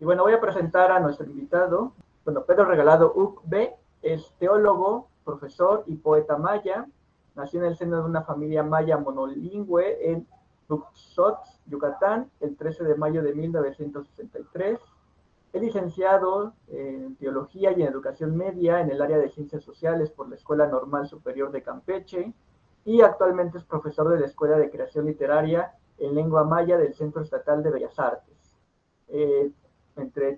Y bueno, voy a presentar a nuestro invitado. Bueno, Pedro Regalado Ucbe es teólogo, profesor y poeta maya. Nació en el seno de una familia maya monolingüe en Tuxtla, Yucatán, el 13 de mayo de 1963. Es licenciado en Teología y en Educación Media en el área de Ciencias Sociales por la Escuela Normal Superior de Campeche y actualmente es profesor de la Escuela de Creación Literaria en Lengua Maya del Centro Estatal de Bellas Artes. Eh,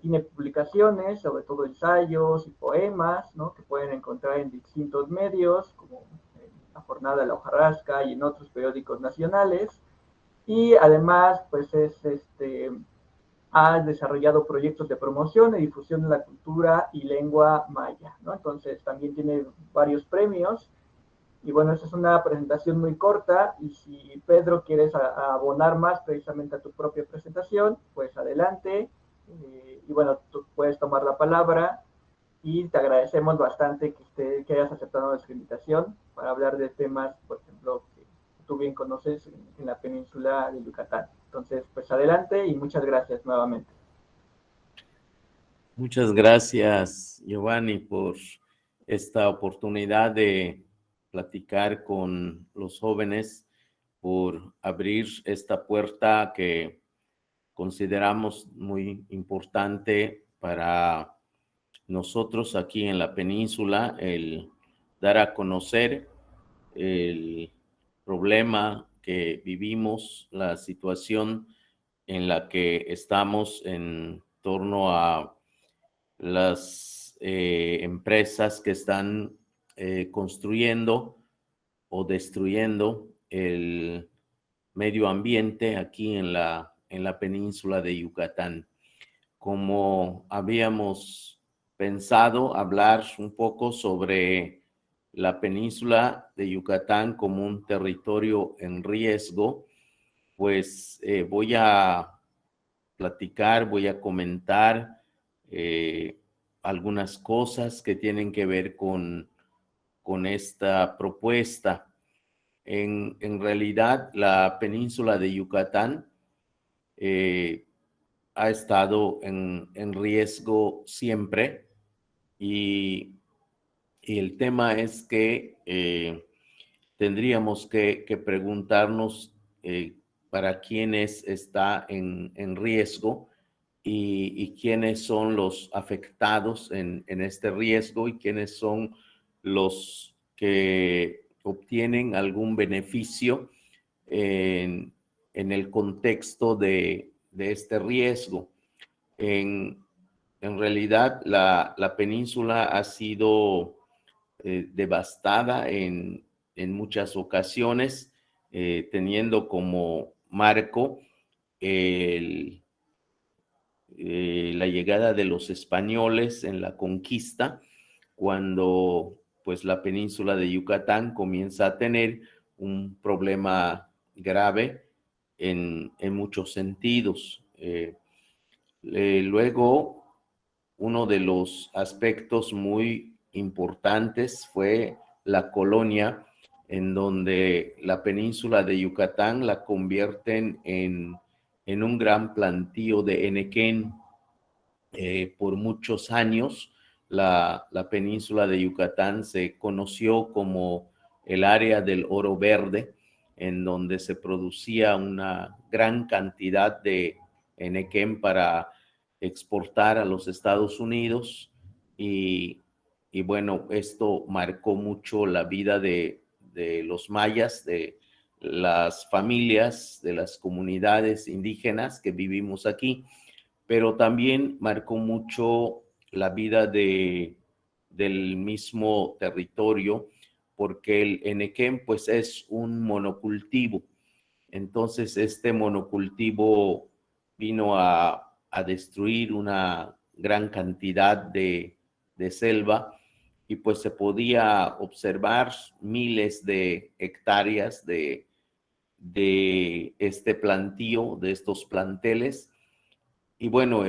tiene publicaciones, sobre todo ensayos y poemas, ¿no? Que pueden encontrar en distintos medios, como en La Jornada de la Hojarasca y en otros periódicos nacionales. Y además, pues ha desarrollado proyectos de promoción y difusión de la cultura y lengua maya, ¿no? Entonces también tiene varios premios. Y bueno, esta es una presentación muy corta y si Pedro quieres abonar más precisamente a tu propia presentación, pues adelante. Y bueno, tú puedes tomar la palabra y te agradecemos bastante que hayas aceptado nuestra invitación para hablar de temas, por ejemplo, que tú bien conoces en la península de Yucatán. Entonces, pues adelante y muchas gracias nuevamente. Muchas gracias, Giovanni, por esta oportunidad de platicar con los jóvenes, por abrir esta puerta que consideramos muy importante para nosotros aquí en la península, el dar a conocer el problema que vivimos, la situación en la que estamos en torno a las empresas que están construyendo o destruyendo el medio ambiente aquí en la península de Yucatán. Como habíamos pensado hablar un poco sobre la península de Yucatán como un territorio en riesgo, pues voy a platicar, voy a comentar algunas cosas que tienen que ver con esta propuesta. En realidad, la península de Yucatán ha estado en riesgo siempre y el tema es que tendríamos que preguntarnos para quiénes está en riesgo y quiénes son los afectados en este riesgo y quiénes son los que obtienen algún beneficio en, en el contexto de este riesgo. En realidad, la península ha sido devastada en muchas ocasiones, teniendo como marco la llegada de los españoles en la conquista, cuando pues la península de Yucatán comienza a tener un problema grave en muchos sentidos. Luego, uno de los aspectos muy importantes fue la colonia, en donde la península de Yucatán la convierten en un gran plantío de henequén. Por muchos años, la península de Yucatán se conoció como el área del oro verde, en donde se producía una gran cantidad de henequén para exportar a los Estados Unidos y bueno, esto marcó mucho la vida de los mayas, de las familias, de las comunidades indígenas que vivimos aquí, pero también marcó mucho la vida del mismo territorio, porque el henequén pues es un monocultivo. Entonces este monocultivo vino a destruir una gran cantidad de selva y pues se podía observar miles de hectáreas de este plantío, de estos planteles. Y bueno,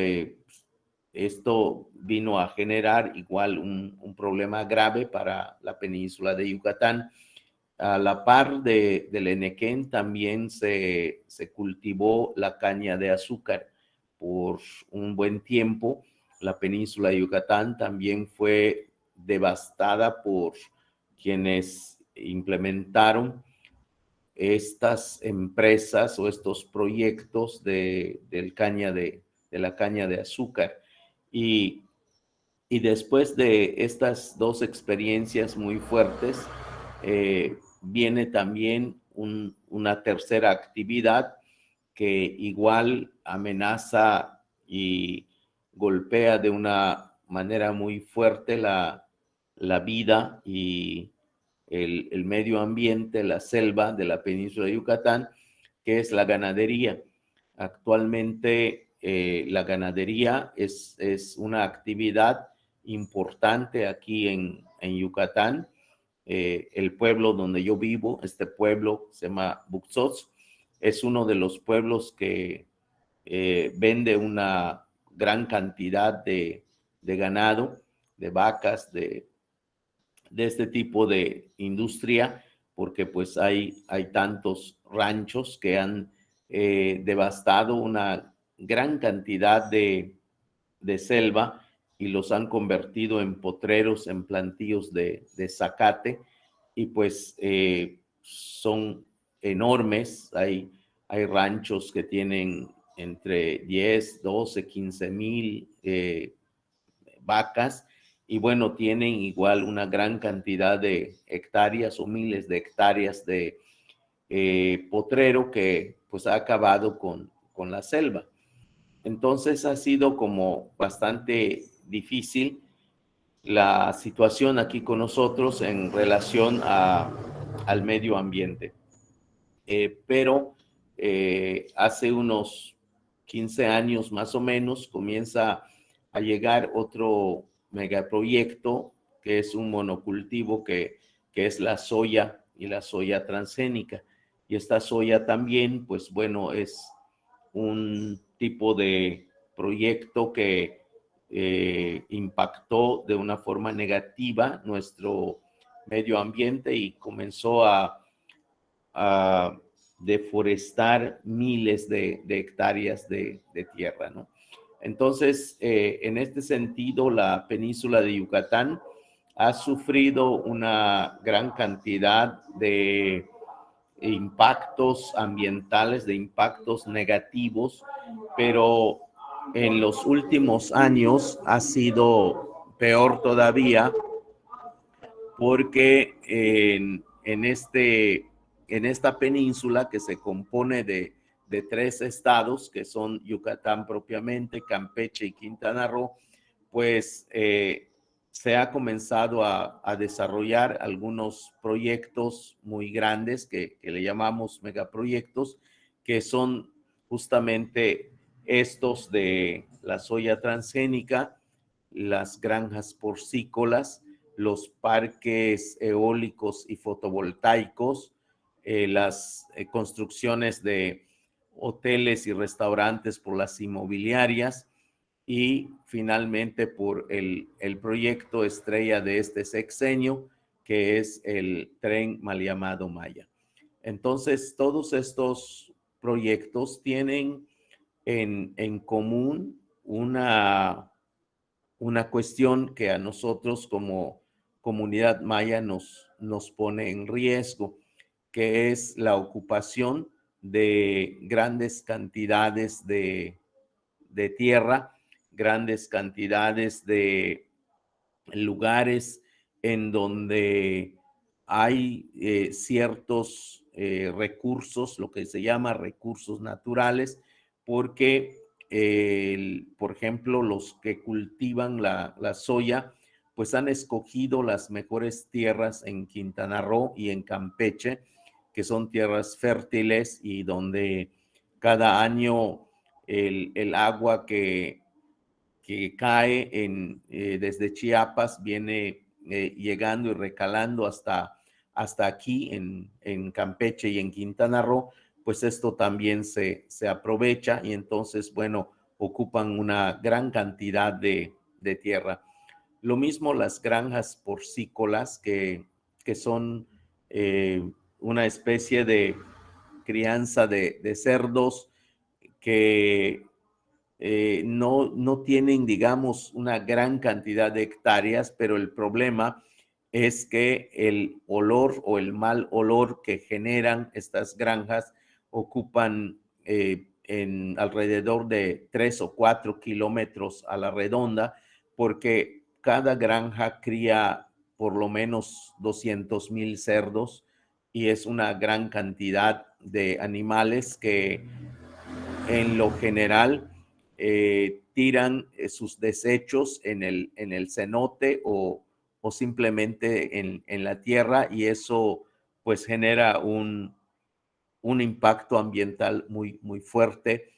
esto vino a generar igual un problema grave para la península de Yucatán. A la par del henequén también se cultivó la caña de azúcar, por un buen tiempo. La península de Yucatán también fue devastada por quienes implementaron estas empresas o estos proyectos de la caña de azúcar. Y después de estas dos experiencias muy fuertes, viene también una tercera actividad que igual amenaza y golpea de una manera muy fuerte la vida y el medio ambiente, la selva de la península de Yucatán, que es la ganadería. Actualmente la ganadería es una actividad importante aquí en Yucatán. El pueblo donde yo vivo, este pueblo se llama Buxots, es uno de los pueblos que vende una gran cantidad de ganado, de vacas, de este tipo de industria, porque pues hay tantos ranchos que han devastado una gran cantidad de selva y los han convertido en potreros, en plantíos de zacate, y pues son enormes. Hay ranchos que tienen entre 10, 12, 15 mil vacas, y bueno, tienen igual una gran cantidad de hectáreas o miles de hectáreas de potrero que pues ha acabado con la selva. Entonces ha sido como bastante difícil la situación aquí con nosotros en relación al medio ambiente. Pero hace unos 15 años más o menos comienza a llegar otro megaproyecto que es un monocultivo que es la soya y la soya transgénica. Y esta soya también, pues bueno, es un tipo de proyecto que impactó de una forma negativa nuestro medio ambiente y comenzó a deforestar miles de hectáreas de tierra, ¿no? Entonces, en este sentido, la península de Yucatán ha sufrido una gran cantidad de impactos ambientales, de impactos negativos, pero en los últimos años ha sido peor todavía porque en esta península que se compone de 3 estados, que son Yucatán propiamente, Campeche y Quintana Roo, pues se ha comenzado a desarrollar algunos proyectos muy grandes que le llamamos megaproyectos, que son justamente estos de la soya transgénica, las granjas porcícolas, los parques eólicos y fotovoltaicos, las construcciones de hoteles y restaurantes por las inmobiliarias, y finalmente por el proyecto estrella de este sexenio, que es el tren mal llamado Maya. Entonces, todos estos proyectos tienen en común una cuestión que a nosotros como comunidad maya nos pone en riesgo, que es la ocupación de grandes cantidades de tierra, grandes cantidades de lugares en donde hay ciertos recursos, lo que se llama recursos naturales, porque, por ejemplo, los que cultivan la soya, pues han escogido las mejores tierras en Quintana Roo y en Campeche, que son tierras fértiles y donde cada año el agua que cae desde Chiapas viene llegando y recalando hasta aquí en Campeche y en Quintana Roo, pues esto también se aprovecha y entonces, bueno, ocupan una gran cantidad de tierra. Lo mismo las granjas porcícolas, que son una especie de crianza de cerdos que no tienen, digamos, una gran cantidad de hectáreas, pero el problema es que el olor o el mal olor que generan estas granjas ocupan en alrededor de 3 o 4 kilómetros a la redonda, porque cada granja cría por lo menos 200,000 cerdos y es una gran cantidad de animales que en lo general tiran sus desechos en el cenote o simplemente en la tierra, y eso pues genera un impacto ambiental muy, muy fuerte,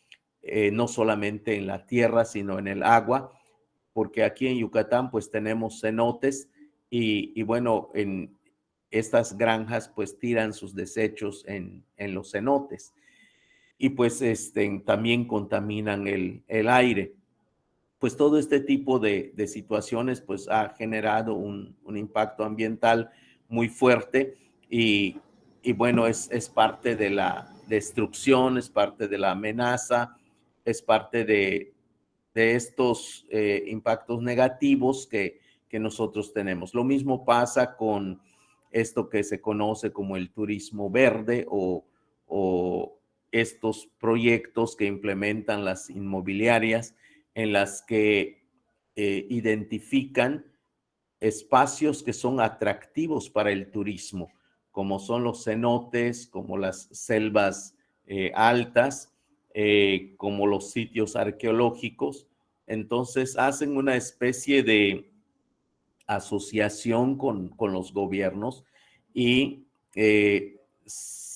no solamente en la tierra, sino en el agua, porque aquí en Yucatán pues tenemos cenotes y bueno, en estas granjas pues tiran sus desechos en los cenotes y pues también contaminan el aire. Pues todo este tipo de situaciones pues ha generado un impacto ambiental muy fuerte y, y bueno, es parte de la destrucción, es parte de la amenaza, es parte de estos impactos negativos que nosotros tenemos. Lo mismo pasa con esto que se conoce como el turismo verde o estos proyectos que implementan las inmobiliarias en las que identifican espacios que son atractivos para el turismo, como son los cenotes, como las selvas altas, como los sitios arqueológicos. Entonces hacen una especie de asociación con los gobiernos y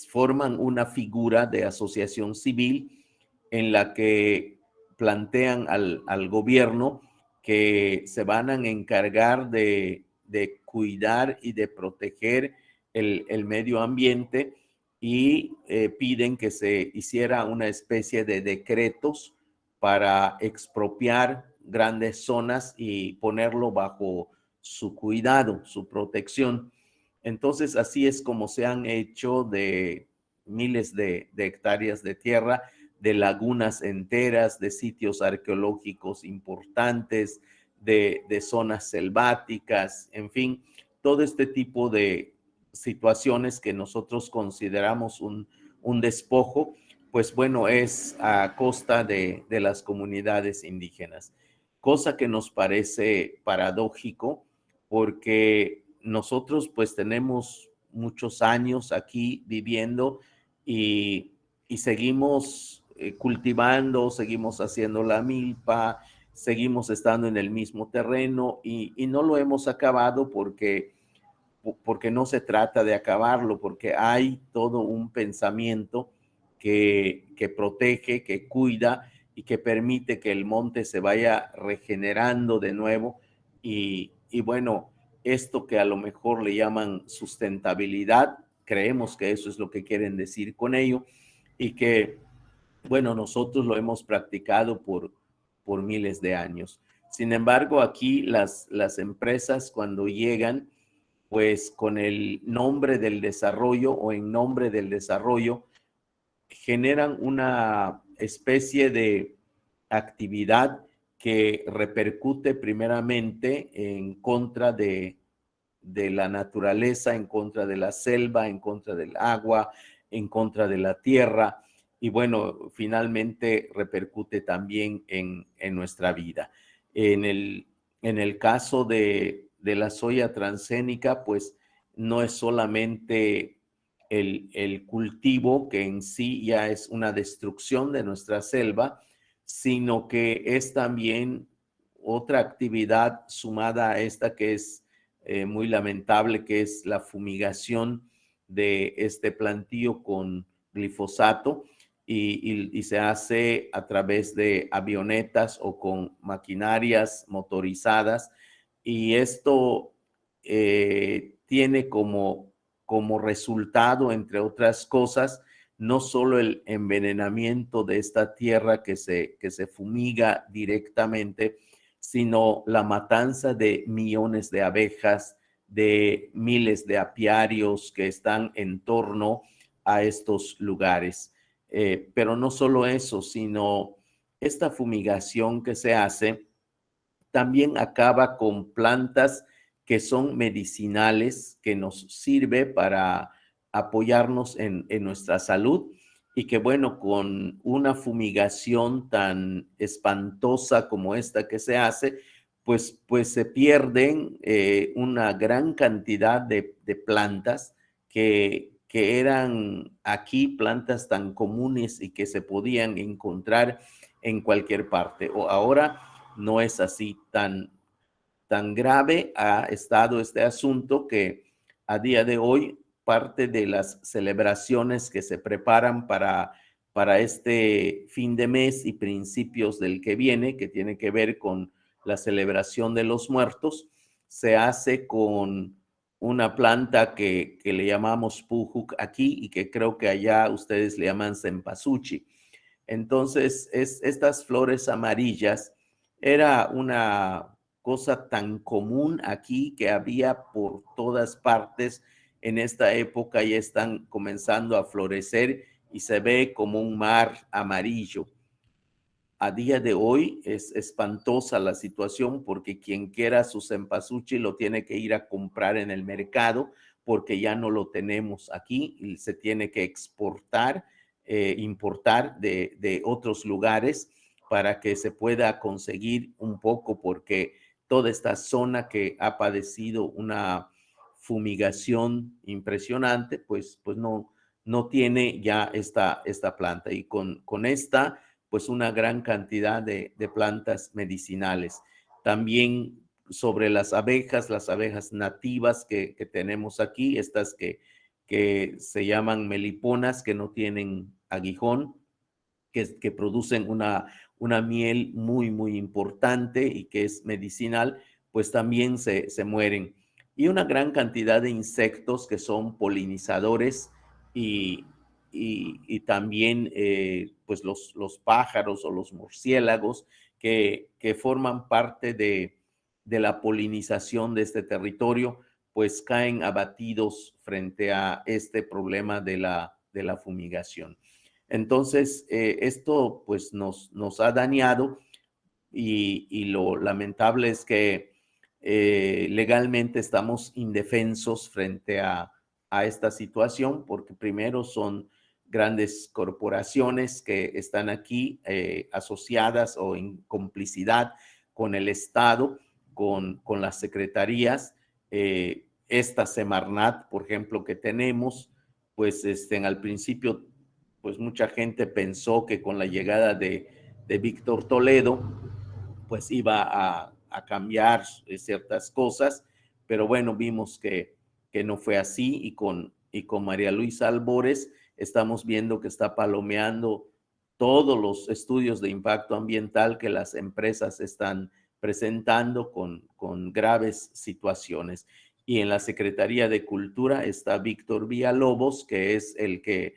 forman una figura de asociación civil en la que plantean al gobierno que se van a encargar de cuidar y de proteger el medio ambiente y piden que se hiciera una especie de decretos para expropiar grandes zonas y ponerlo bajo su cuidado, su protección. Entonces, así es como se han hecho de miles de hectáreas de tierra, de lagunas enteras, de sitios arqueológicos importantes, de zonas selváticas, en fin, todo este tipo de situaciones que nosotros consideramos un despojo, pues bueno, es a costa de las comunidades indígenas, cosa que nos parece paradójico porque nosotros pues tenemos muchos años aquí viviendo y, y seguimos cultivando, seguimos haciendo la milpa, seguimos estando en el mismo terreno y no lo hemos acabado porque no se trata de acabarlo, porque hay todo un pensamiento que protege, que cuida y que permite que el monte se vaya regenerando de nuevo. Y bueno, esto que a lo mejor le llaman sustentabilidad, creemos que eso es lo que quieren decir con ello y que, bueno, nosotros lo hemos practicado por miles de años. Sin embargo, aquí las empresas cuando llegan, pues con el nombre del desarrollo o en nombre del desarrollo, generan una especie de actividad que repercute primeramente en contra de la naturaleza, en contra de la selva, en contra del agua, en contra de la tierra y bueno, finalmente repercute también en nuestra vida. En el caso de la soya transgénica, pues no es solamente el cultivo, que en sí ya es una destrucción de nuestra selva, sino que es también otra actividad sumada a esta que es muy lamentable, que es la fumigación de este plantío con glifosato y se hace a través de avionetas o con maquinarias motorizadas y esto tiene como resultado, entre otras cosas, no solo el envenenamiento de esta tierra que se fumiga directamente, sino la matanza de millones de abejas, de miles de apiarios que están en torno a estos lugares. Pero no solo eso, sino esta fumigación que se hace también acaba con plantas que son medicinales, que nos sirve para apoyarnos en nuestra salud y que bueno, con una fumigación tan espantosa como esta que se hace, pues se pierden una gran cantidad de plantas que eran aquí plantas tan comunes y que se podían encontrar en cualquier parte. O ahora no es así tan grave ha estado este asunto que a día de hoy parte de las celebraciones que se preparan para este fin de mes y principios del que viene, que tiene que ver con la celebración de los muertos, se hace con una planta que le llamamos pujuk aquí y que creo que allá ustedes le llaman cempasúchil. Entonces, estas flores amarillas era una cosa tan común aquí que había por todas partes en esta época y están comenzando a florecer y se ve como un mar amarillo. A día de hoy es espantosa la situación porque quien quiera su cempasúchil lo tiene que ir a comprar en el mercado porque ya no lo tenemos aquí y se tiene que exportar, importar de otros lugares para que se pueda conseguir un poco porque toda esta zona que ha padecido una fumigación impresionante, pues no tiene ya esta planta y con esta pues una gran cantidad de plantas medicinales. También sobre las abejas nativas que tenemos aquí, estas que se llaman meliponas, que no tienen aguijón, que producen una miel muy importante y que es medicinal, pues también se mueren. Y una gran cantidad de insectos que son polinizadores y también pues los pájaros o los murciélagos que forman parte de la polinización de este territorio, pues caen abatidos frente a este problema de la fumigación. Entonces, esto pues nos ha dañado y lo lamentable es que legalmente estamos indefensos frente a esta situación porque primero son grandes corporaciones que están aquí asociadas o en complicidad con el Estado, con las secretarías. Esta Semarnat, por ejemplo, que tenemos, pues al principio pues mucha gente pensó que con la llegada de Víctor Toledo, pues iba a cambiar ciertas cosas, pero bueno, vimos que no fue así y con María Luisa Albores estamos viendo que está palomeando todos los estudios de impacto ambiental que las empresas están presentando con graves situaciones. Y en la Secretaría de Cultura está Víctor Villalobos, que es el que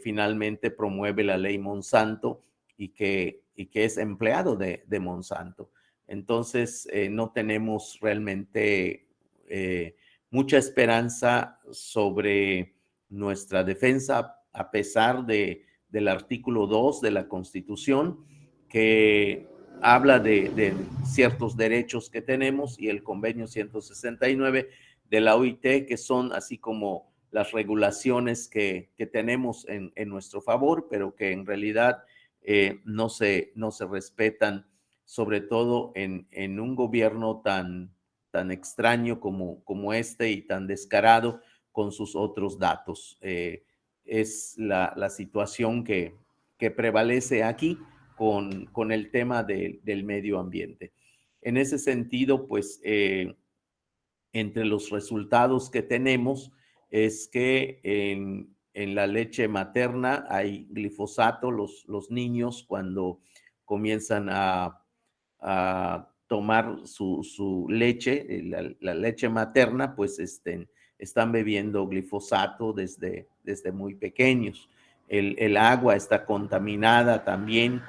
finalmente promueve la ley Monsanto y que es empleado de Monsanto. Entonces, no tenemos realmente mucha esperanza sobre nuestra defensa, a pesar del artículo 2 de la Constitución, que habla de ciertos derechos que tenemos, y el convenio 169 de la OIT, que son así como las regulaciones que tenemos en nuestro favor, pero que en realidad no se respetan, sobre todo en un gobierno tan extraño como este y tan descarado con sus otros datos. Es la situación que prevalece aquí con el tema del medio ambiente. En ese sentido, pues, entre los resultados que tenemos es que en la leche materna hay glifosato. Los niños cuando comienzan a tomar su leche, la leche materna, pues están bebiendo glifosato desde muy pequeños. El agua está contaminada también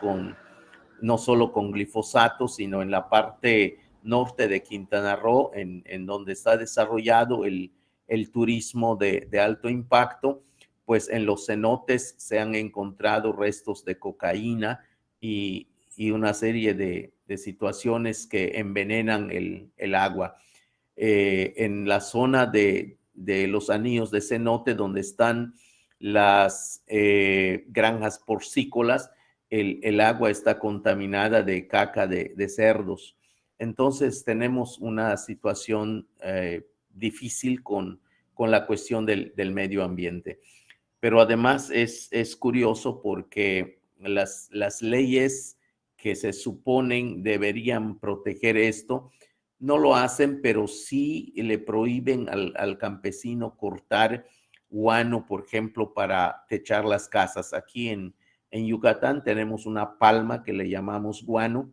no solo con glifosato, sino en la parte norte de Quintana Roo, en donde está desarrollado el turismo de alto impacto, pues en los cenotes se han encontrado restos de cocaína y una serie de situaciones que envenenan el agua. En la zona de los anillos de cenote, donde están las granjas porcícolas, el agua está contaminada de caca de cerdos. Entonces tenemos una situación difícil con la cuestión del medio ambiente. Pero además es curioso porque las leyes que se suponen deberían proteger esto, no lo hacen, pero sí le prohíben al campesino cortar guano, por ejemplo, para techar las casas. Aquí en Yucatán tenemos una palma que le llamamos guano,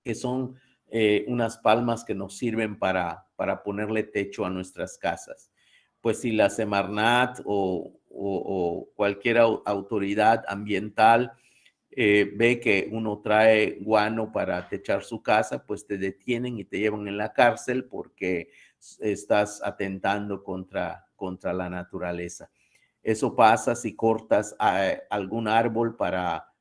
que son unas palmas que nos sirven para ponerle techo a nuestras casas. Pues si la Semarnat o cualquier autoridad ambiental ve que uno trae guano para techar su casa, pues te detienen y te llevan en la cárcel porque estás atentando contra la naturaleza. Eso pasa si cortas algún árbol para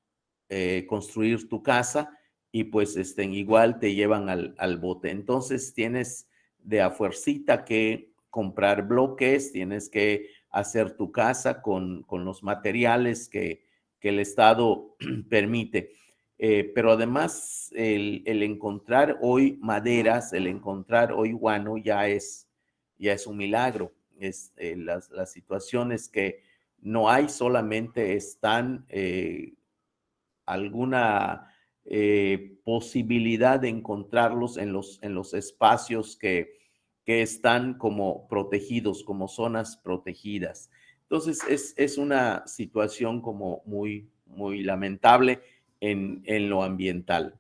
construir tu casa y pues igual te llevan al bote. Entonces tienes de a fuercita que comprar bloques, tienes que hacer tu casa con los materiales que el Estado permite. Pero además el encontrar hoy maderas, el encontrar hoy guano ya es un milagro. Las situaciones que no hay solamente están alguna posibilidad de encontrarlos en los espacios que están como protegidos, como zonas protegidas. Entonces es una situación como muy, muy lamentable en lo ambiental.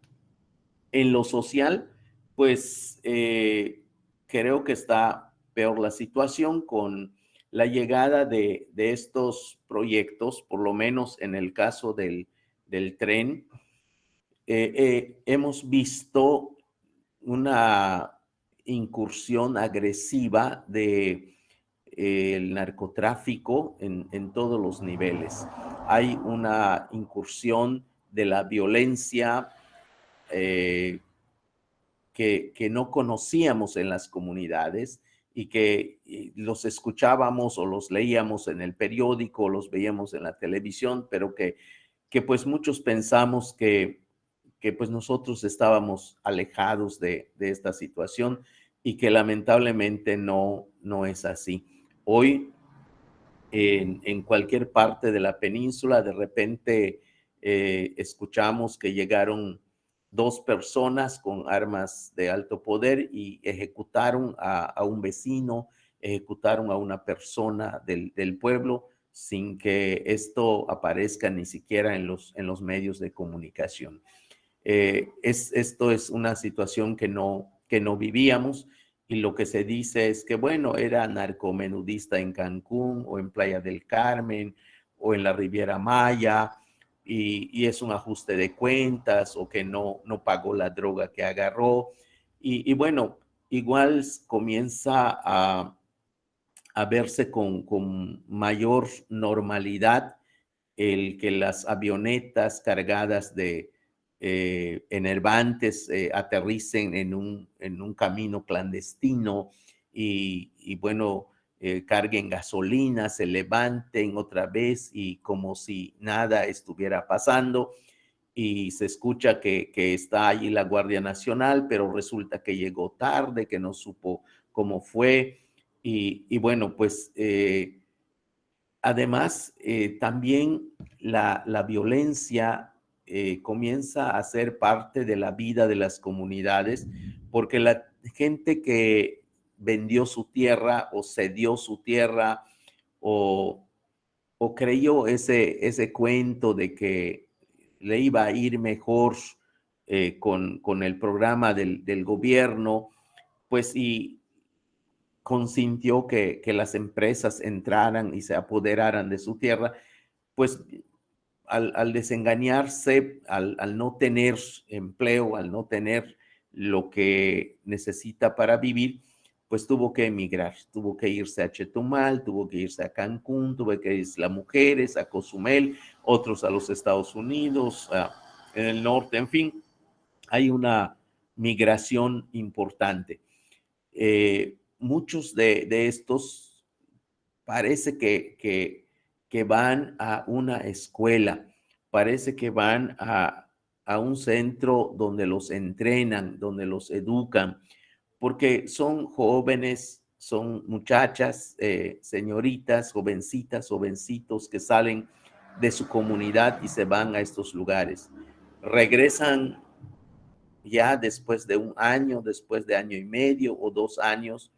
En lo social, pues creo que está peor la situación con la llegada de estos proyectos, por lo menos en el caso del tren. Hemos visto una incursión agresiva del narcotráfico en todos los niveles. Hay una incursión de la violencia que no conocíamos en las comunidades y que los escuchábamos o los leíamos en el periódico, o los veíamos en la televisión, pero que pues muchos pensamos que pues nosotros estábamos alejados de esta situación y que lamentablemente no es así. Hoy en cualquier parte de la península de repente escuchamos que llegaron 2 personas con armas de alto poder y ejecutaron a un vecino, ejecutaron a una persona del pueblo sin que esto aparezca ni siquiera en los medios de comunicación. Esto es una situación que no vivíamos, y lo que se dice es que, bueno, era narcomenudista en Cancún o en Playa del Carmen o en la Riviera Maya, y es un ajuste de cuentas, o que no pagó la droga que agarró. Y bueno, igual comienza a verse con mayor normalidad el que las avionetas cargadas de enervantes aterricen en un camino clandestino y bueno, carguen gasolina, se levanten otra vez y como si nada estuviera pasando, y se escucha que está allí la Guardia Nacional, pero resulta que llegó tarde, que no supo cómo fue, y bueno, pues además, también la violencia comienza a ser parte de la vida de las comunidades, porque la gente que vendió su tierra o cedió su tierra o, creyó ese cuento de que le iba a ir mejor con el programa del gobierno, pues y consintió que las empresas entraran y se apoderaran de su tierra, pues al desengañarse, al no tener empleo, al no tener lo que necesita para vivir, pues tuvo que emigrar, tuvo que irse a Chetumal, tuvo que irse a Cancún, tuvo que irse a Mujeres, a Cozumel, otros a los Estados Unidos, en el norte, en fin, hay una migración importante. Muchos de estos parece que van a una escuela, parece que van a un centro donde los entrenan, donde los educan, porque son jóvenes, son muchachas, señoritas, jovencitas, jovencitos que salen de su comunidad y se van a estos lugares. Regresan ya después de un año, después de año y medio o 2 años,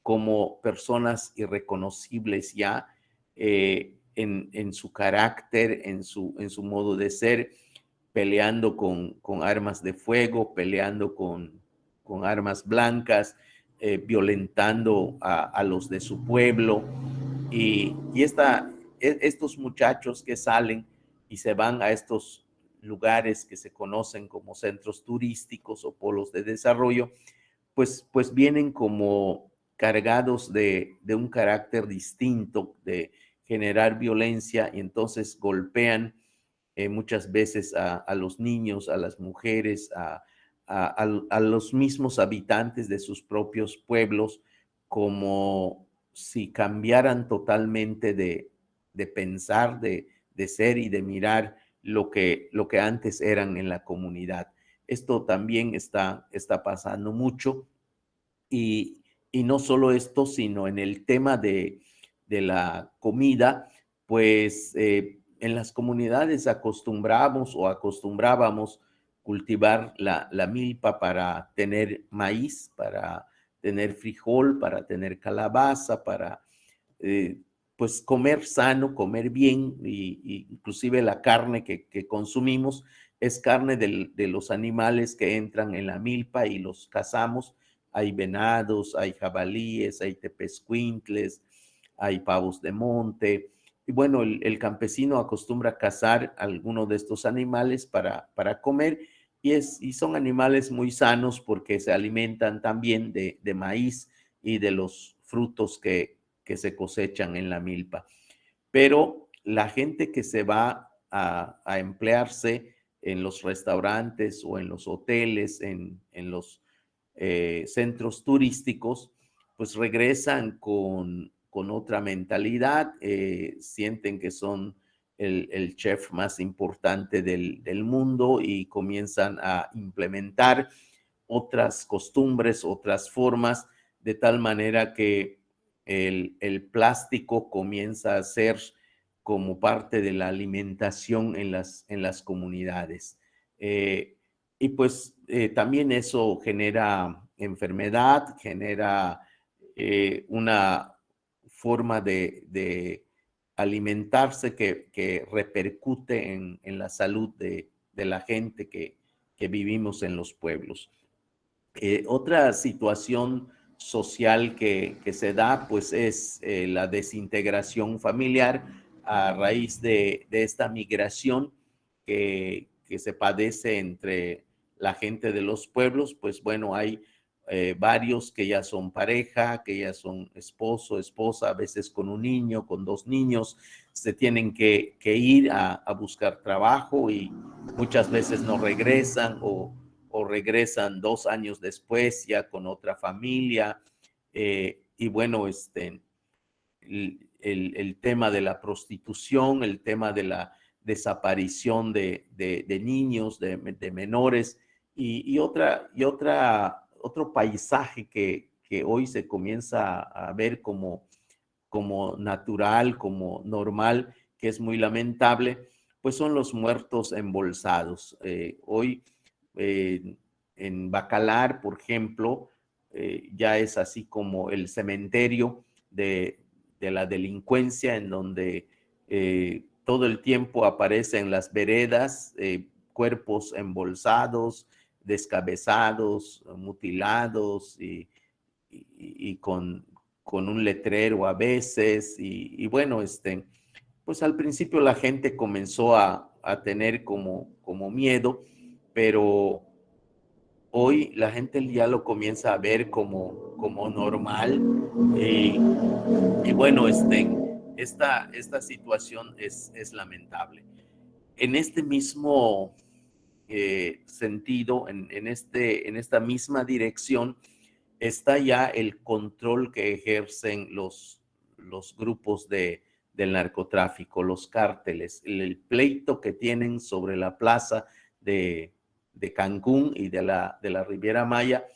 como personas irreconocibles ya en su carácter, en su modo de ser, peleando con armas de fuego, peleando con armas blancas, violentando a los de su pueblo. Y estos muchachos que salen y se van a estos lugares que se conocen como centros turísticos o polos de desarrollo, pues vienen como cargados de un carácter distinto, de generar violencia, y entonces golpean muchas veces a los niños, a las mujeres, a los mismos habitantes de sus propios pueblos, como si cambiaran totalmente de pensar, de ser y de mirar lo que antes eran en la comunidad. Esto también está pasando mucho, y no solo esto, sino en el tema de la comida, pues en las comunidades acostumbrábamos cultivar la milpa para tener maíz, para tener frijol, para tener calabaza, para eh, pues comer sano, comer bien, y inclusive la carne que consumimos es carne de los animales que entran en la milpa y los cazamos. Hay venados, hay jabalíes, hay tepezcuintles, hay pavos de monte. Y bueno, el campesino acostumbra a cazar algunos de estos animales para comer, y son animales muy sanos porque se alimentan también de maíz y de los frutos que se cosechan en la milpa. Pero la gente que se va a emplearse en los restaurantes o en los hoteles, en los centros turísticos, pues regresan con otra mentalidad, sienten que son el chef más importante del mundo, y comienzan a implementar otras costumbres, otras formas, de tal manera que el plástico comienza a ser como parte de la alimentación en las comunidades. Y pues también eso genera enfermedad, genera una forma de alimentarse que repercute en la salud de la gente que vivimos en los pueblos. Otra situación social que se da, pues es la desintegración familiar a raíz de esta migración que se padece entre la gente de los pueblos. Pues bueno, hay varios que ya son pareja, que ya son esposo, esposa, a veces con un niño, con 2 niños, se tienen que ir a buscar trabajo, y muchas veces no regresan, o regresan 2 años después ya con otra familia. Y bueno, el tema de la prostitución, el tema de la desaparición de niños, de menores, y otro paisaje que hoy se comienza a ver como natural, como normal, que es muy lamentable, pues son los muertos embolsados. Hoy en Bacalar, por ejemplo, ya es así como el cementerio de la delincuencia, en donde todo el tiempo aparecen las veredas cuerpos embolsados, descabezados, mutilados, y con un letrero a veces. Y bueno, pues al principio la gente comenzó a tener como miedo, pero hoy la gente ya lo comienza a ver como normal. Y bueno, esta situación es lamentable. En este mismo sentido, en esta misma dirección, está ya el control que ejercen los grupos del narcotráfico, los cárteles, el pleito que tienen sobre la plaza de Cancún y de la Riviera Maya,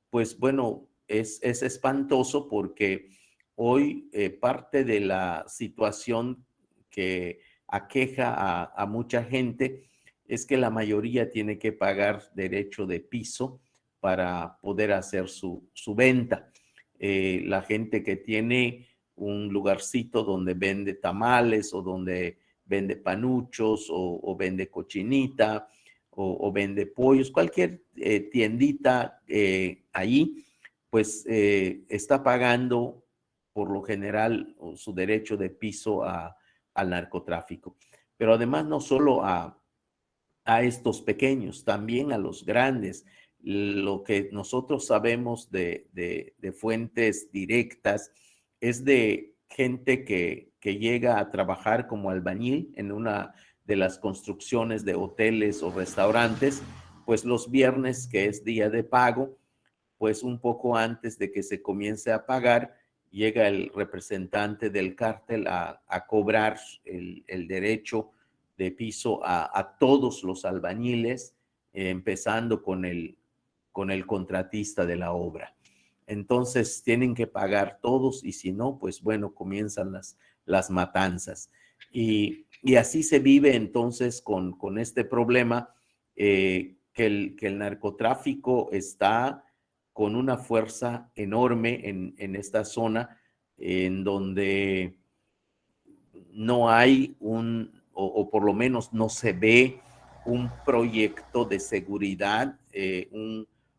pues bueno, es espantoso porque hoy parte de la situación que aqueja a mucha gente es que la mayoría tiene que pagar derecho de piso para poder hacer su venta. La gente que tiene un lugarcito donde vende tamales o donde vende panuchos o vende cochinita o vende pollos, cualquier tiendita ahí, pues está pagando por lo general su derecho de piso al narcotráfico. Pero además no solo a estos pequeños, también a los grandes. Lo que nosotros sabemos de fuentes directas es de gente que llega a trabajar como albañil en una de las construcciones de hoteles o restaurantes, pues los viernes, que es día de pago, pues un poco antes de que se comience a pagar, llega el representante del cártel a cobrar el derecho de piso a todos los albañiles, empezando con el contratista de la obra. Entonces tienen que pagar todos y si no, pues bueno, comienzan las matanzas. Y así se vive entonces con este problema que el narcotráfico está con una fuerza enorme en esta zona en donde no hay o por lo menos no se ve un proyecto de seguridad,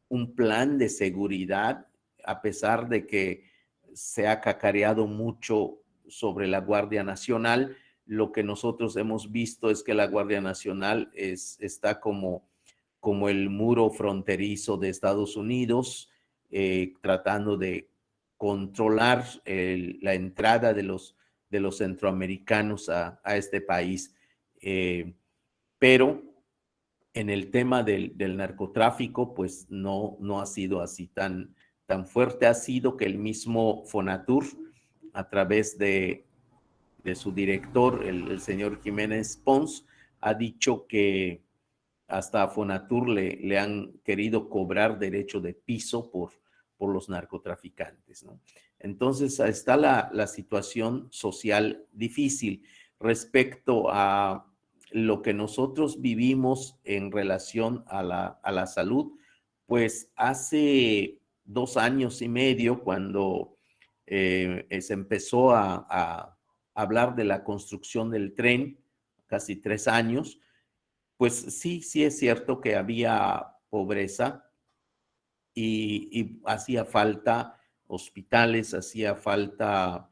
un plan de seguridad, a pesar de que se ha cacareado mucho sobre la Guardia Nacional. Lo que nosotros hemos visto es que la Guardia Nacional está como el muro fronterizo de Estados Unidos, tratando de controlar la entrada de los centroamericanos a este país. Pero en el tema del narcotráfico, pues no ha sido así tan fuerte. Ha sido que el mismo Fonatur, a través de su director, el señor Jiménez Pons, ha dicho que hasta a Fonatur le han querido cobrar derecho de piso por los narcotraficantes, ¿no? Entonces está la situación social difícil respecto a lo que nosotros vivimos en relación a la salud. Pues hace 2 años y medio, cuando se empezó a hablar de la construcción del tren, casi 3 años, pues sí es cierto que había pobreza y hacía falta hospitales, hacía falta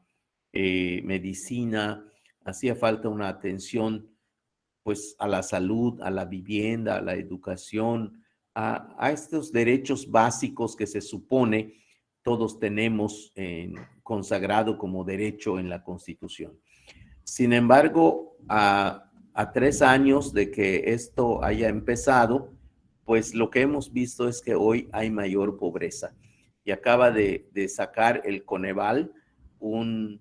medicina, hacía falta una atención pues a la salud, a la vivienda, a la educación, a estos derechos básicos que se supone todos tenemos consagrado como derecho en la Constitución. Sin embargo, a 3 años de que esto haya empezado, pues lo que hemos visto es que hoy hay mayor pobreza. Y acaba de sacar el Coneval un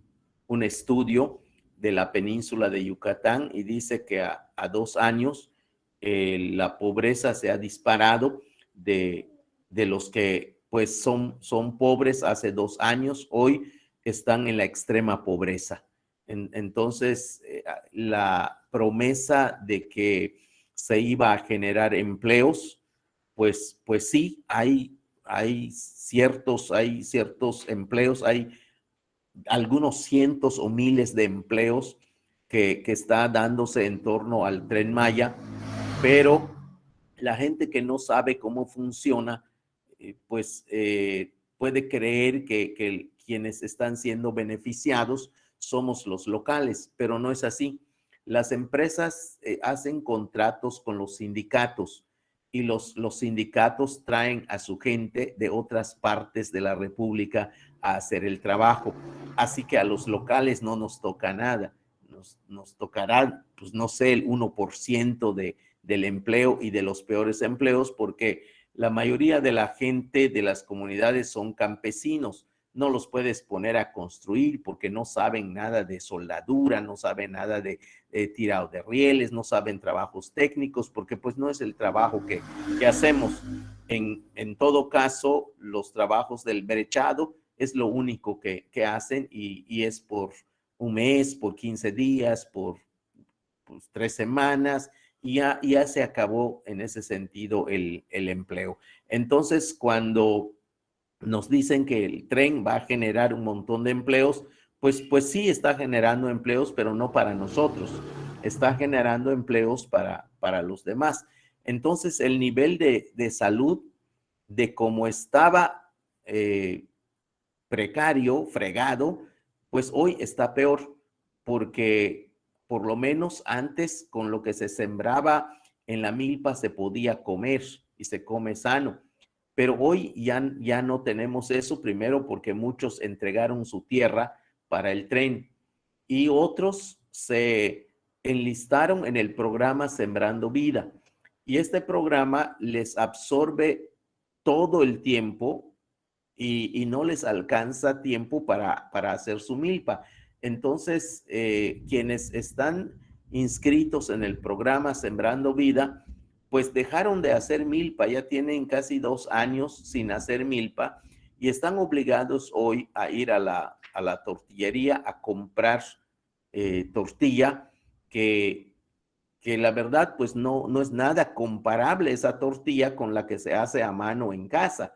estudio de la península de Yucatán y dice que a 2 años la pobreza se ha disparado de los que pues son pobres hace 2 años, hoy están en la extrema pobreza. Entonces, la promesa de que se iba a generar empleos, pues sí, hay ciertos empleos, hay algunos cientos o miles de empleos que está dándose en torno al Tren Maya, pero la gente que no sabe cómo funciona, pues puede creer que quienes están siendo beneficiados somos los locales, pero no es así. Las empresas hacen contratos con los sindicatos y los sindicatos traen a su gente de otras partes de la República a hacer el trabajo. Así que a los locales no nos toca nada. Nos tocará, pues no sé, el 1% del empleo y de los peores empleos, porque la mayoría de la gente de las comunidades son campesinos. No los puedes poner a construir porque no saben nada de soldadura, no saben nada de tirado de rieles, no saben trabajos técnicos, porque pues no es el trabajo que hacemos. En todo caso, los trabajos del brechado es lo único que hacen y es por un mes, por 15 días, por pues, 3 semanas, y ya se acabó en ese sentido el empleo. Entonces, cuando nos dicen que el tren va a generar un montón de empleos, pues sí está generando empleos, pero no para nosotros, está generando empleos para los demás. Entonces, el nivel de salud de cómo estaba precario, fregado, pues hoy está peor, porque por lo menos antes con lo que se sembraba en la milpa se podía comer y se come sano. Pero hoy ya no tenemos eso, primero porque muchos entregaron su tierra para el tren y otros se enlistaron en el programa Sembrando Vida. Y este programa les absorbe todo el tiempo y no les alcanza tiempo para hacer su milpa. Entonces, quienes están inscritos en el programa Sembrando Vida, pues dejaron de hacer milpa, ya tienen casi 2 años sin hacer milpa y están obligados hoy a ir a la tortillería a comprar tortilla que la verdad pues no es nada comparable esa tortilla con la que se hace a mano en casa.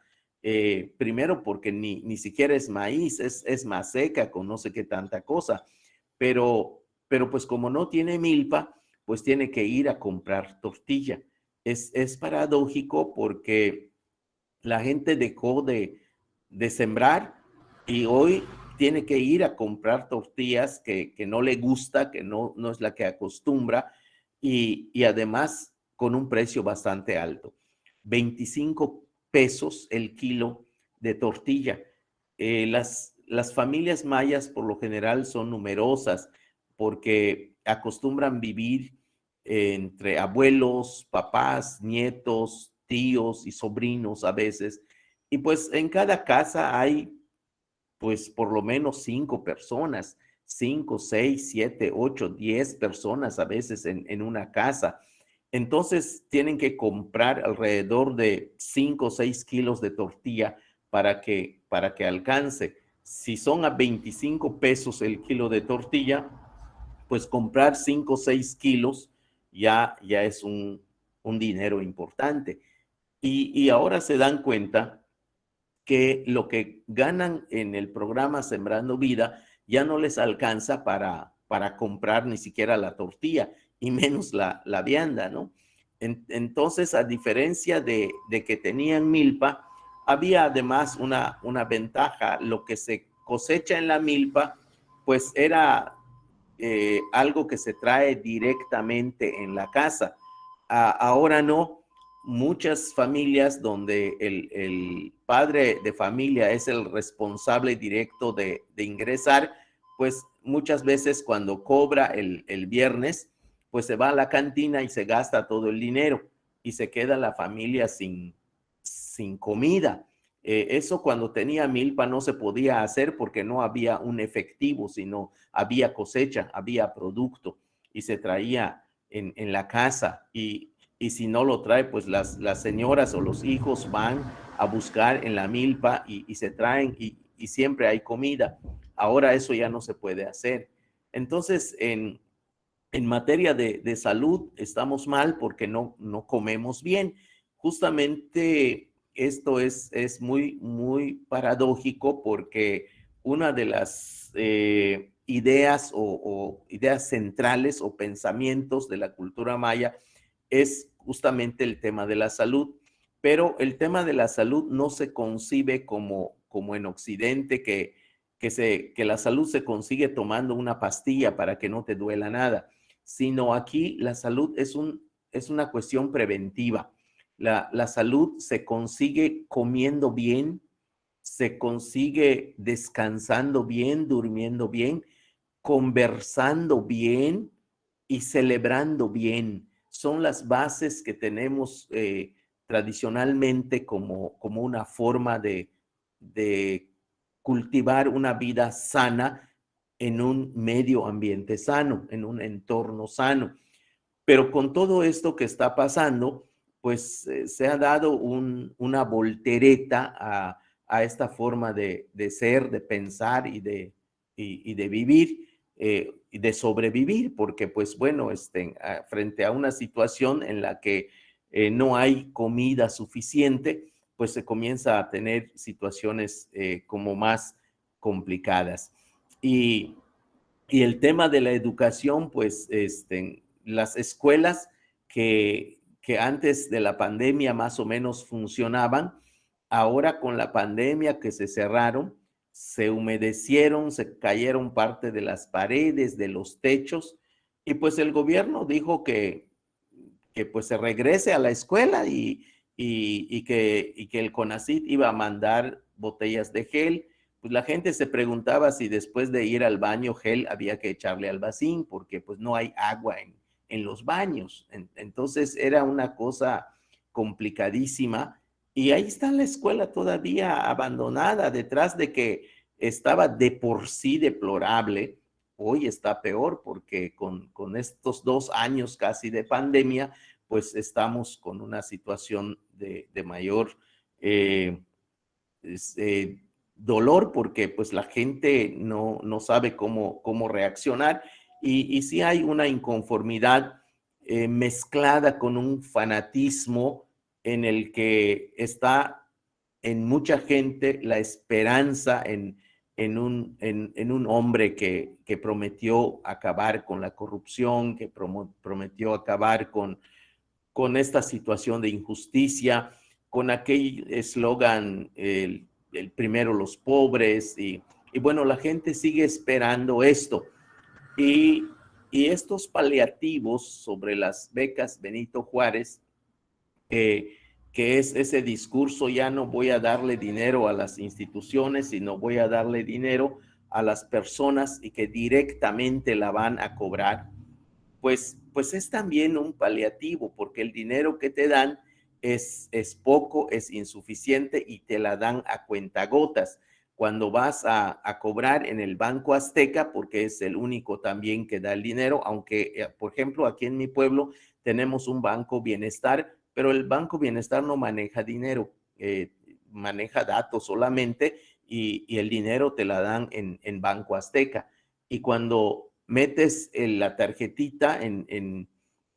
Primero porque ni siquiera es maíz, es más seca con no sé qué tanta cosa, pero pues como no tiene milpa, pues tiene que ir a comprar tortilla. Es paradójico porque la gente dejó de sembrar y hoy tiene que ir a comprar tortillas que no le gusta, que no es la que acostumbra y además con un precio bastante alto. 25 pesos el kilo de tortilla. Las familias mayas por lo general son numerosas porque acostumbran vivir entre abuelos, papás, nietos, tíos y sobrinos a veces. Y pues en cada casa hay pues por lo menos 5 personas, 5, 6, 7, 8, 10 personas a veces en una casa. Entonces tienen que comprar alrededor de 5 o 6 kilos de tortilla para que alcance. Si son a 25 pesos el kilo de tortilla, pues comprar 5 o 6 kilos ya es un dinero importante. Y ahora se dan cuenta que lo que ganan en el programa Sembrando Vida ya no les alcanza para comprar ni siquiera la tortilla y menos la vianda, ¿no? Entonces, a diferencia de que tenían milpa, había además una ventaja. Lo que se cosecha en la milpa, pues era algo que se trae directamente en la casa. Ahora no, muchas familias donde el padre de familia es el responsable directo de ingresar, pues muchas veces cuando cobra el viernes, pues se va a la cantina y se gasta todo el dinero y se queda la familia sin comida. Eso cuando tenía milpa no se podía hacer porque no había un efectivo, sino había cosecha, había producto y se traía en la casa y si no lo trae, pues las señoras o los hijos van a buscar en la milpa y se traen y siempre hay comida. Ahora eso ya no se puede hacer. Entonces, en materia de salud estamos mal porque no comemos bien. Justamente esto es muy paradójico porque una de las ideas o ideas centrales o pensamientos de la cultura maya es justamente el tema de la salud, pero el tema de la salud no se concibe como en Occidente que la salud se consigue tomando una pastilla para que no te duela nada, sino aquí la salud es una cuestión preventiva. La salud se consigue comiendo bien, se consigue descansando bien, durmiendo bien, conversando bien y celebrando bien. son las bases que tenemos tradicionalmente como una forma de cultivar una vida sana en un medio ambiente sano, en un entorno sano. Pero con todo esto que está pasando, pues se ha dado una voltereta a esta forma de ser, de pensar y de vivir, y de sobrevivir, porque pues bueno, frente a una situación en la que no hay comida suficiente, pues se comienza a tener situaciones como más complicadas. Y, y el tema de la educación, pues las escuelas que antes de la pandemia más o menos funcionaban, ahora con la pandemia que se cerraron, se humedecieron, se cayeron parte de las paredes, de los techos, y pues el gobierno dijo que pues se regrese a la escuela y que el CONACYT iba a mandar botellas de gel. Pues la gente se preguntaba si después de ir al baño gel había que echarle al vacín, porque pues no hay agua en los baños. Entonces era una cosa complicadísima y ahí está la escuela todavía abandonada, detrás de que estaba de por sí deplorable. Hoy está peor porque con estos 2 años casi de pandemia, pues estamos con una situación de mayor eh, eh, dolor, porque pues la gente no sabe cómo reaccionar, y sí hay una inconformidad mezclada con un fanatismo en el que está en mucha gente la esperanza en un hombre que prometió acabar con la corrupción, que prometió acabar con esta situación de injusticia, con aquel eslogan, el primero los pobres, y bueno, la gente sigue esperando esto. Y, y estos paliativos sobre las becas Benito Juárez, que es ese discurso, ya no voy a darle dinero a las instituciones, sino voy a darle dinero a las personas y que directamente la van a cobrar, pues es también un paliativo, porque el dinero que te dan es poco, es insuficiente y te la dan a cuentagotas. Cuando vas a cobrar en el Banco Azteca, porque es el único también que da el dinero, aunque, por ejemplo, aquí en mi pueblo tenemos un Banco Bienestar, pero el Banco Bienestar no maneja dinero, maneja datos solamente, y el dinero te la dan en Banco Azteca. Y cuando metes la tarjetita en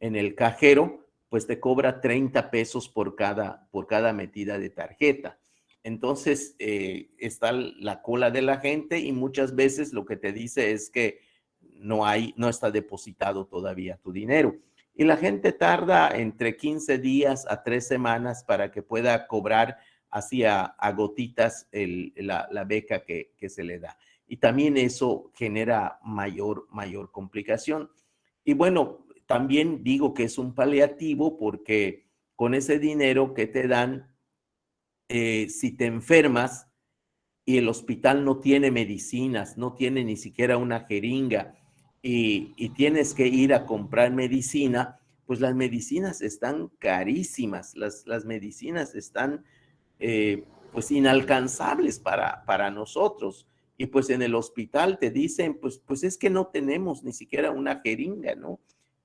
el cajero, pues te cobra 30 pesos por cada metida de tarjeta. Entonces está la cola de la gente, y muchas veces lo que te dice es que no está depositado todavía tu dinero. Y la gente tarda entre 15 días a 3 semanas para que pueda cobrar así a gotitas la beca que se le da. Y también eso genera mayor complicación. Y bueno, también digo que es un paliativo porque con ese dinero que te dan, si te enfermas y el hospital no tiene medicinas, no tiene ni siquiera una jeringa, y tienes que ir a comprar medicina, pues las medicinas están carísimas, las medicinas están pues inalcanzables para nosotros. Y pues en el hospital te dicen, pues es que no tenemos ni siquiera una jeringa, ¿no?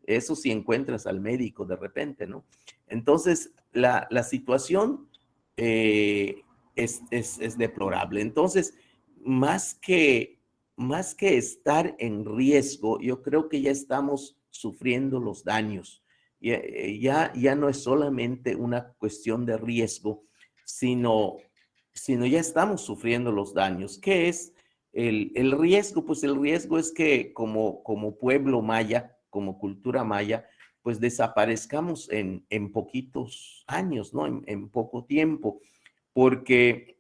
Eso si encuentras al médico de repente, ¿no? Entonces, la situación eh, es deplorable. Entonces, más que, más que estar en riesgo, yo creo que ya estamos sufriendo los daños. Ya no es solamente una cuestión de riesgo, sino, sino ya estamos sufriendo los daños. ¿Qué es el riesgo? Pues el riesgo es que como pueblo maya, como cultura maya, pues desaparezcamos en poquitos años, ¿no? En poco tiempo, porque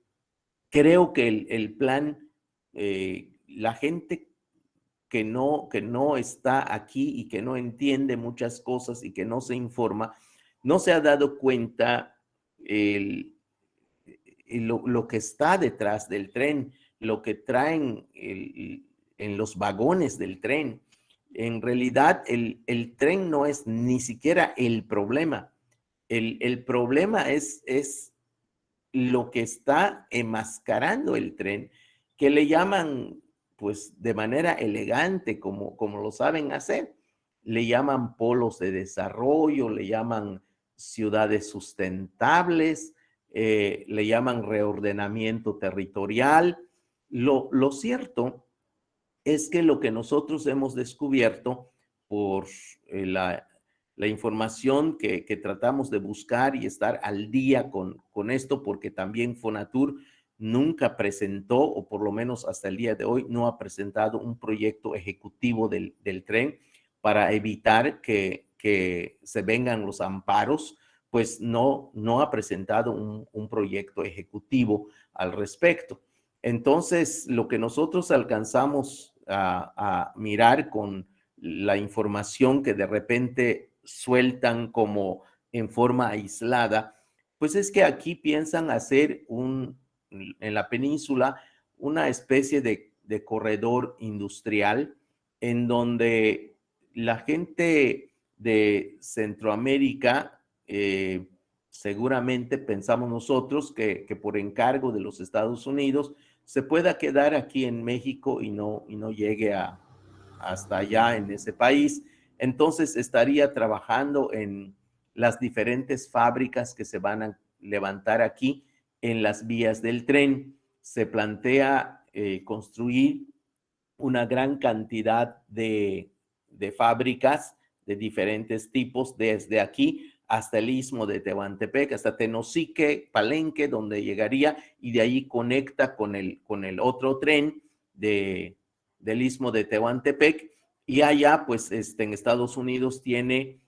creo que el plan, la gente que no está aquí y que no entiende muchas cosas y que no se informa, no se ha dado cuenta el, lo que está detrás del tren, lo que traen en los vagones del tren. En realidad, el tren no es ni siquiera el problema. El problema es lo que está enmascarando el tren, que le llaman, pues de manera elegante, como lo saben hacer, le llaman polos de desarrollo, le llaman ciudades sustentables, le llaman reordenamiento territorial. Lo cierto es que lo que nosotros hemos descubierto por la información que tratamos de buscar y estar al día con esto, porque también Fonatur nunca presentó, o por lo menos hasta el día de hoy, no ha presentado un proyecto ejecutivo del tren para evitar que se vengan los amparos, pues no ha presentado un proyecto ejecutivo al respecto. Entonces, lo que nosotros alcanzamos a mirar con la información que de repente sueltan como en forma aislada, pues es que aquí piensan hacer en la península una especie de corredor industrial en donde la gente de Centroamérica, seguramente pensamos nosotros que por encargo de los Estados Unidos, se pueda quedar aquí en México y no llegue hasta allá en ese país. Entonces estaría trabajando en las diferentes fábricas que se van a levantar aquí en las vías del tren. Se plantea construir una gran cantidad de fábricas de diferentes tipos desde aquí hasta el istmo de Tehuantepec, hasta Tenosique, Palenque, donde llegaría y de ahí conecta con el otro tren del istmo de Tehuantepec y allá pues en Estados Unidos tiene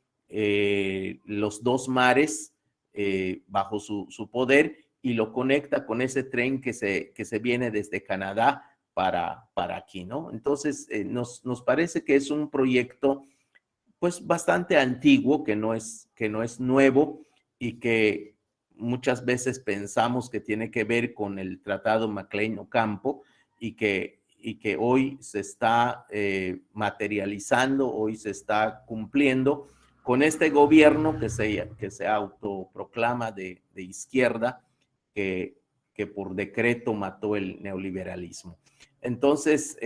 los dos mares bajo su poder y lo conecta con ese tren que se viene desde Canadá para aquí, ¿no? Entonces, nos parece que es un proyecto pues bastante antiguo, que no es nuevo y que muchas veces pensamos que tiene que ver con el Tratado MacLean-Ocampo y que hoy se está materializando, hoy se está cumpliendo con este gobierno que se autoproclama de izquierda, que por decreto mató el neoliberalismo. Entonces,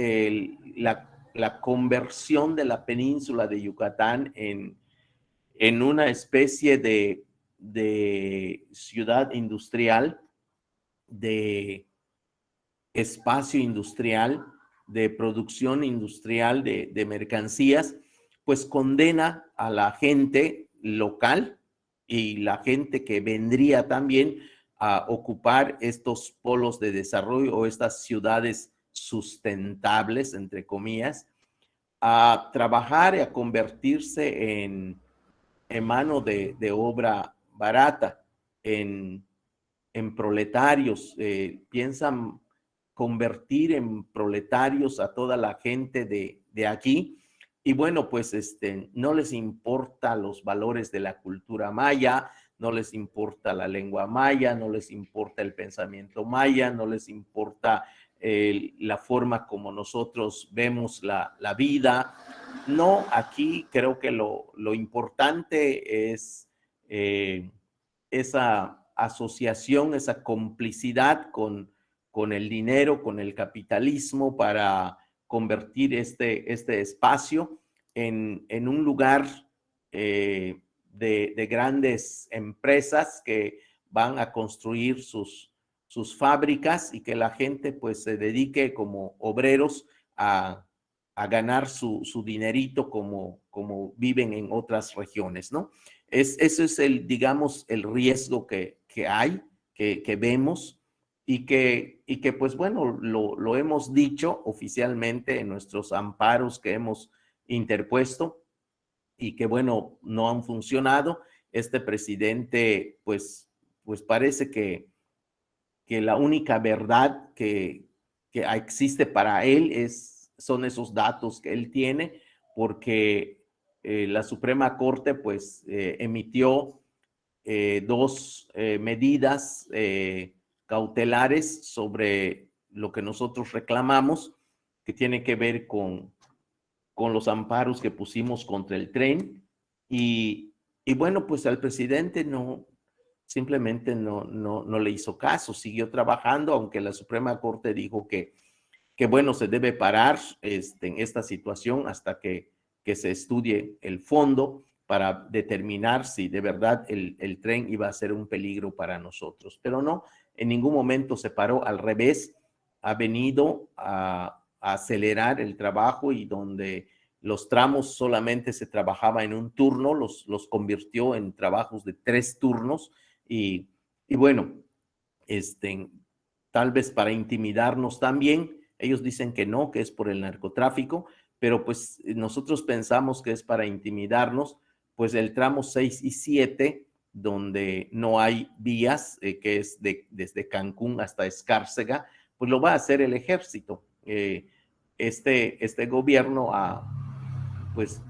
la conversión de la península de Yucatán en una especie de ciudad industrial, de espacio industrial, de producción industrial de mercancías, pues condena a la gente local y la gente que vendría también a ocupar estos polos de desarrollo o estas ciudades sustentables, entre comillas, a trabajar y a convertirse en mano de obra barata, en proletarios. Piensan convertir en proletarios a toda la gente de aquí. Y bueno, pues no les importa los valores de la cultura maya, no les importa la lengua maya, no les importa el pensamiento maya, no les importa la forma como nosotros vemos la vida. No, aquí creo que lo importante es esa asociación, esa complicidad con el dinero, con el capitalismo para convertir este espacio en un lugar de grandes empresas que van a construir sus fábricas y que la gente pues se dedique como obreros a ganar su dinerito como viven en otras regiones, ¿no? Eso es digamos, el riesgo que hay, que vemos y que pues bueno, lo hemos dicho oficialmente en nuestros amparos que hemos interpuesto y que bueno, no han funcionado. Este presidente pues parece que la única verdad que existe para él son esos datos que él tiene, porque la Suprema Corte pues emitió dos medidas cautelares sobre lo que nosotros reclamamos, que tiene que ver con con los amparos que pusimos contra el tren y bueno, pues al presidente simplemente no le hizo caso, siguió trabajando, aunque la Suprema Corte dijo que bueno, se debe parar en esta situación hasta que se estudie el fondo para determinar si de verdad el tren iba a ser un peligro para nosotros. Pero no, en ningún momento se paró, al revés, ha venido a acelerar el trabajo y donde los tramos solamente se trabajaba en un turno, los convirtió en trabajos de 3 turnos y bueno, tal vez para intimidarnos también. Ellos dicen que no, que es por el narcotráfico, pero pues nosotros pensamos que es para intimidarnos, pues el tramo 6 y 7, donde no hay vías, que es desde Cancún hasta Escárcega, pues lo va a hacer el ejército. Este gobierno, pues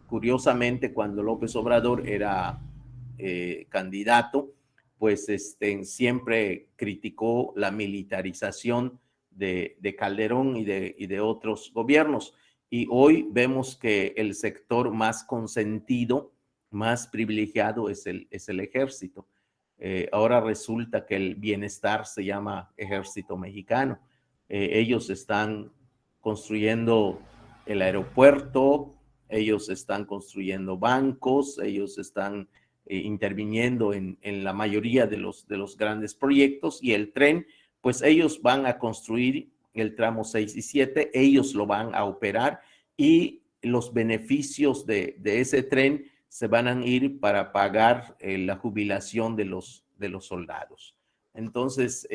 curiosamente, cuando López Obrador era candidato, pues siempre criticó la militarización de Calderón y de otros gobiernos. Y hoy vemos que el sector más consentido, más privilegiado es el ejército. Ahora resulta que el bienestar se llama Ejército Mexicano. Ellos están construyendo el aeropuerto, ellos están construyendo bancos, ellos están interviniendo en la mayoría de los grandes proyectos, y el tren, pues ellos van a construir el tramo 6 y 7, ellos lo van a operar y los beneficios de ese tren se van a ir para pagar la jubilación de los soldados. Entonces,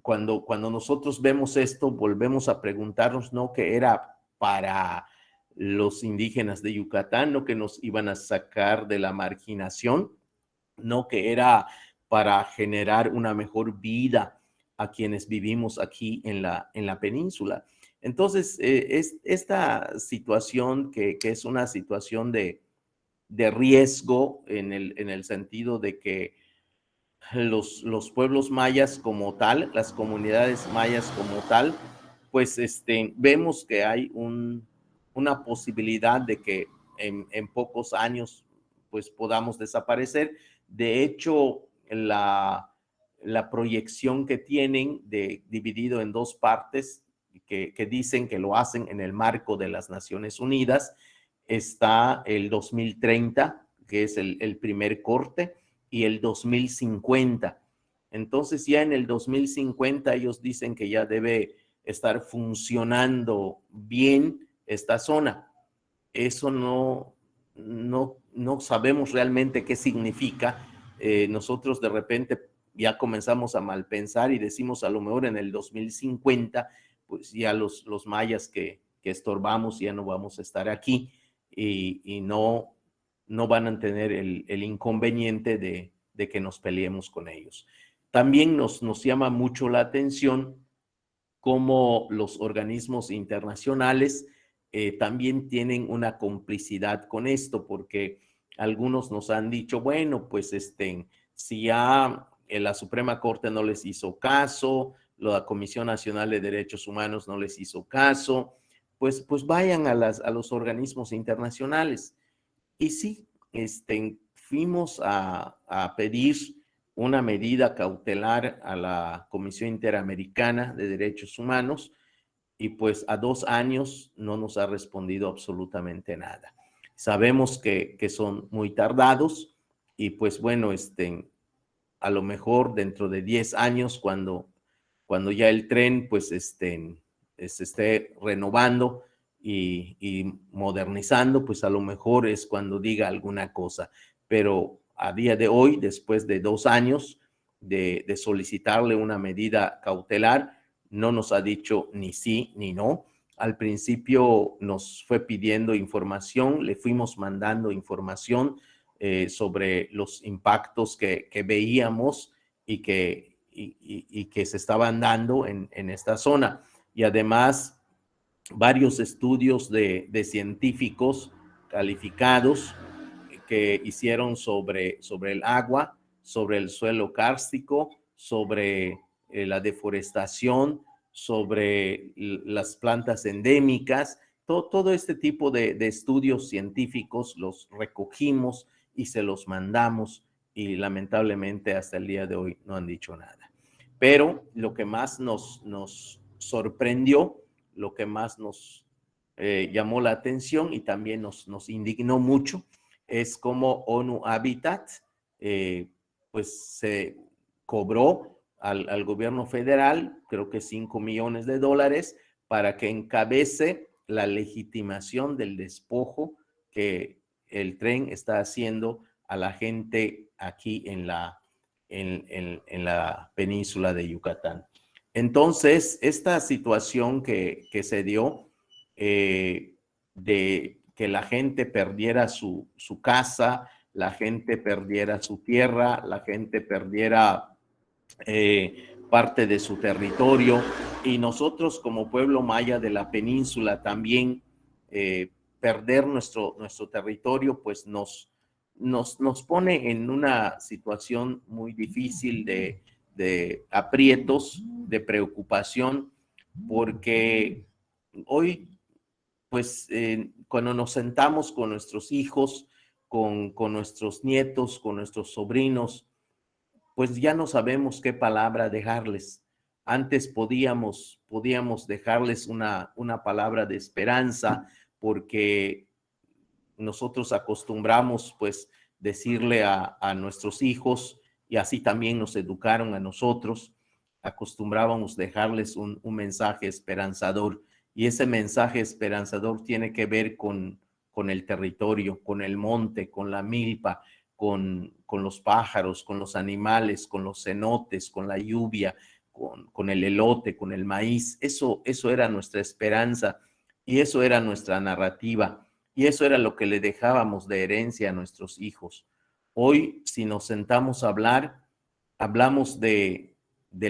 cuando nosotros vemos esto, volvemos a preguntarnos, ¿no?, que era para los indígenas de Yucatán, no que nos iban a sacar de la marginación, no que era para generar una mejor vida a quienes vivimos aquí en la península. Entonces, esta situación que es una situación de riesgo en el sentido de que los pueblos mayas como tal, las comunidades mayas como tal, pues vemos que hay una posibilidad de que en pocos años pues podamos desaparecer. De hecho, la proyección que tienen dividido en 2 partes, que dicen que lo hacen en el marco de las Naciones Unidas, está el 2030, que es el primer corte, y el 2050. Entonces ya en el 2050 ellos dicen que ya debe estar funcionando bien esta zona. Eso no sabemos realmente qué significa. Nosotros de repente ya comenzamos a malpensar y decimos, a lo mejor en el 2050, pues ya los mayas que estorbamos ya no vamos a estar aquí y no van a tener el inconveniente de que nos peleemos con ellos. También nos llama mucho la atención cómo los organismos internacionales también tienen una complicidad con esto, porque algunos nos han dicho, bueno, pues si ya la Suprema Corte no les hizo caso, la Comisión Nacional de Derechos Humanos no les hizo caso, pues vayan a los organismos internacionales. Y sí, fuimos a pedir una medida cautelar a la Comisión Interamericana de Derechos Humanos y pues a 2 años no nos ha respondido absolutamente nada. Sabemos que son muy tardados y pues bueno, a lo mejor dentro de 10 años cuando ya el tren pues se esté renovando y modernizando, pues a lo mejor es cuando diga alguna cosa. Pero a día de hoy, después de 2 años de solicitarle una medida cautelar, no nos ha dicho ni sí ni no. Al principio nos fue pidiendo información, le fuimos mandando información sobre los impactos que veíamos y que se estaban dando en esta zona. Y además, varios estudios de científicos calificados que hicieron sobre el agua, sobre el suelo kárstico, sobre la deforestación, sobre las plantas endémicas todo este tipo de estudios científicos los recogimos y se los mandamos y lamentablemente hasta el día de hoy no han dicho nada. Pero lo que más nos sorprendió, lo que más nos llamó la atención y también nos indignó mucho es cómo ONU Habitat pues se cobró al gobierno federal, creo que $5 millones, para que encabece la legitimación del despojo que el tren está haciendo a la gente aquí en la península de Yucatán. Entonces, esta situación que se dio de que la gente perdiera su casa, la gente perdiera su tierra, la gente perdiera parte de su territorio, y nosotros como pueblo maya de la península también perder nuestro territorio, pues nos pone en una situación muy difícil de aprietos, de preocupación, porque hoy, pues cuando nos sentamos con nuestros hijos, con nuestros nietos, con nuestros sobrinos, pues ya no sabemos qué palabra dejarles. Antes podíamos dejarles una palabra de esperanza, porque nosotros acostumbramos pues decirle a nuestros hijos, y así también nos educaron a nosotros, acostumbrábamos dejarles un mensaje esperanzador, y ese mensaje esperanzador tiene que ver con el territorio, con el monte, con la milpa, con los pájaros, con los animales, con los cenotes, con la lluvia, con el elote, con el maíz. Eso era nuestra esperanza y eso era nuestra narrativa y eso era lo que le dejábamos de herencia a nuestros hijos. Hoy, si nos sentamos a hablar, hablamos del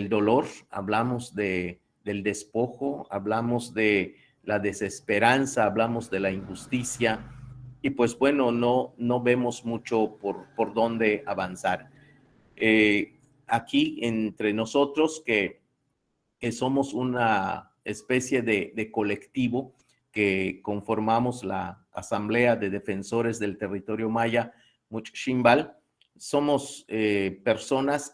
dolor, hablamos del despojo, hablamos de la desesperanza, hablamos de la injusticia, y pues bueno, no vemos mucho por dónde avanzar. Aquí entre nosotros que somos una especie de colectivo que conformamos la Asamblea de Defensores del Territorio Maya Muchimbal, somos personas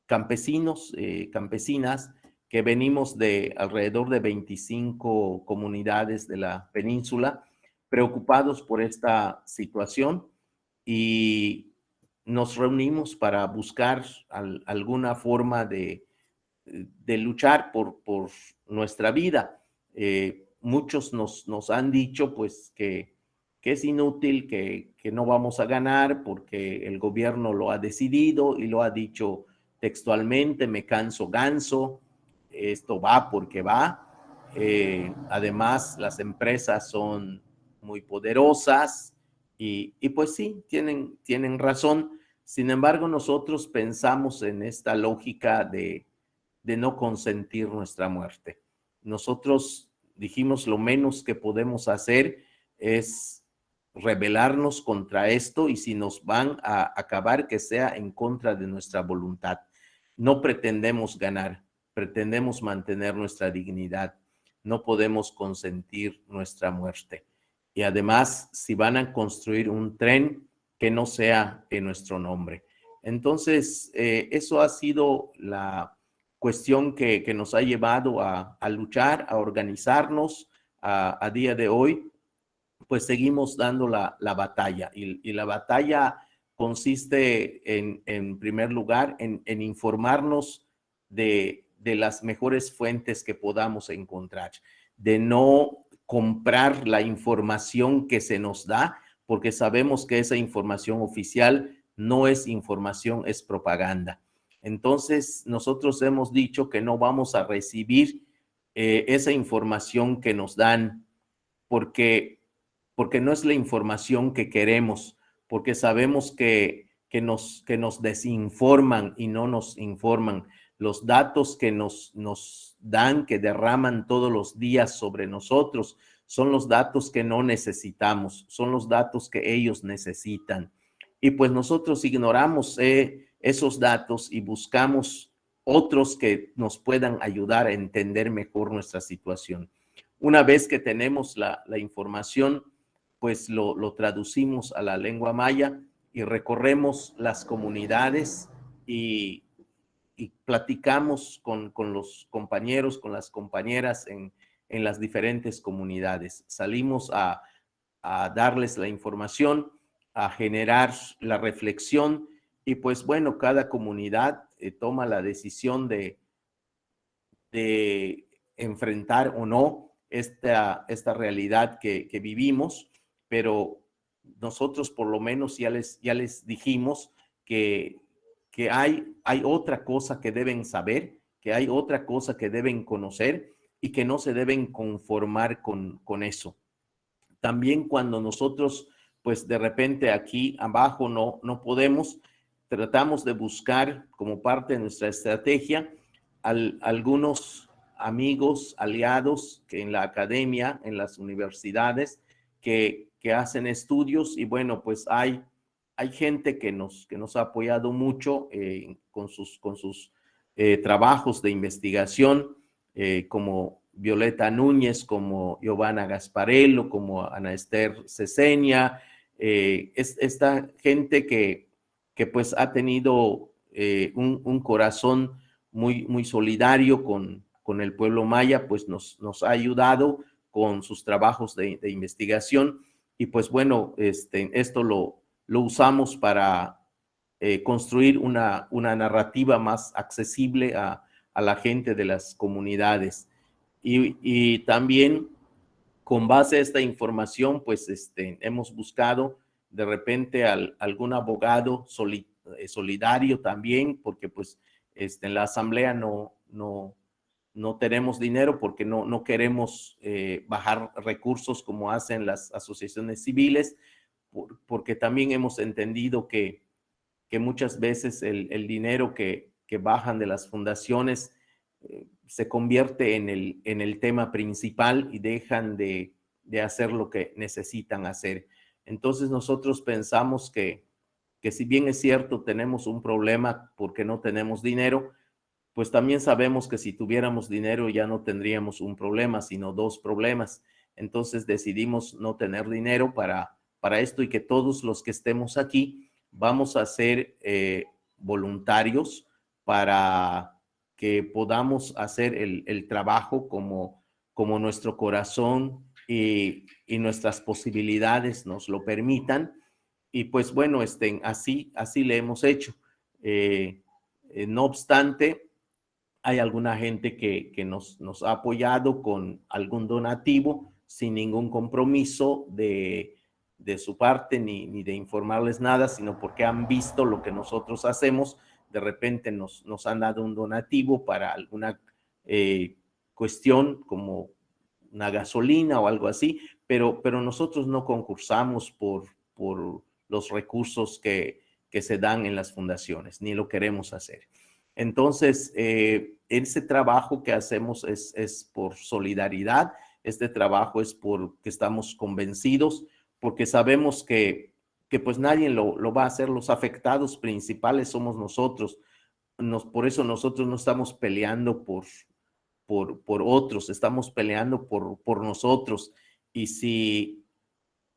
campesinos, campesinas, que venimos de alrededor de 25 comunidades de la península, preocupados por esta situación, y nos reunimos para buscar alguna forma de luchar por nuestra vida. Muchos nos han dicho pues que es inútil, que no vamos a ganar porque el gobierno lo ha decidido, y lo ha dicho textualmente: me canso ganso, esto va porque va. Además, las empresas son muy poderosas y pues sí, tienen razón. Sin embargo, nosotros pensamos en esta lógica de no consentir nuestra muerte. Nosotros dijimos: lo menos que podemos hacer es rebelarnos contra esto, y si nos van a acabar, que sea en contra de nuestra voluntad. No pretendemos ganar, pretendemos mantener nuestra dignidad. No podemos consentir nuestra muerte. Y además, si van a construir un tren, que no sea en nuestro nombre. Entonces, eso ha sido la cuestión que nos ha llevado a luchar, a organizarnos. A día de hoy, pues seguimos dando la batalla, y la batalla consiste en primer lugar en informarnos de las mejores fuentes que podamos encontrar, de no comprar la información que se nos da, porque sabemos que esa información oficial no es información, es propaganda. Entonces, nosotros hemos dicho que no vamos a recibir esa información que nos dan, porque no es la información que queremos, porque sabemos que nos desinforman y no nos informan. Los datos que nos dan, que derraman todos los días sobre nosotros, son los datos que no necesitamos, son los datos que ellos necesitan. Y pues nosotros ignoramos esos datos y buscamos otros que nos puedan ayudar a entender mejor nuestra situación. una vez que tenemos la información, pues lo traducimos a la lengua maya y recorremos las comunidades y platicamos con los compañeros, con las compañeras en las diferentes comunidades. Salimos a darles la información, a generar la reflexión y pues bueno, cada comunidad toma la decisión de enfrentar o no esta realidad que vivimos, pero nosotros por lo menos ya les dijimos que hay otra cosa que deben saber, que hay otra cosa que deben conocer y que no se deben conformar con eso. También cuando nosotros, pues de repente aquí abajo no podemos, tratamos de buscar como parte de nuestra estrategia algunos amigos, aliados que en la academia, en las universidades, que hacen estudios y bueno, pues hay gente que nos ha apoyado mucho con sus trabajos de investigación, como Violeta Núñez, como Giovanna Gasparello, como Ana Esther Cesenia, esta gente que pues ha tenido un corazón muy solidario con el pueblo maya, pues nos ha ayudado con sus trabajos de investigación y pues bueno, esto lo usamos para construir una narrativa más accesible a la gente de las comunidades. Y también con base a esta información, pues hemos buscado de repente algún abogado solidario también, porque pues en la asamblea no tenemos dinero porque no queremos bajar recursos como hacen las asociaciones civiles, porque también hemos entendido que muchas veces el dinero que bajan de las fundaciones se convierte en el tema principal y dejan de hacer lo que necesitan hacer. Entonces nosotros pensamos que si bien es cierto tenemos un problema porque no tenemos dinero, pues también sabemos que si tuviéramos dinero ya no tendríamos un problema, sino dos problemas. Entonces decidimos no tener dinero para esto y que todos los que estemos aquí vamos a ser voluntarios para que podamos hacer el trabajo como nuestro corazón y nuestras posibilidades nos lo permitan. Y pues bueno, así le hemos hecho. No obstante, hay alguna gente que nos ha apoyado con algún donativo sin ningún compromiso de su parte ni de informarles nada, sino porque han visto lo que nosotros hacemos. De repente nos han dado un donativo para alguna cuestión como una gasolina o algo así, pero nosotros no concursamos por los recursos que se dan en las fundaciones, ni lo queremos hacer. Entonces, ese trabajo que hacemos es por solidaridad, este trabajo es porque estamos convencidos, porque sabemos que pues nadie lo va a hacer, los afectados principales somos nosotros. Por eso nosotros no estamos peleando por otros, estamos peleando por nosotros. Y si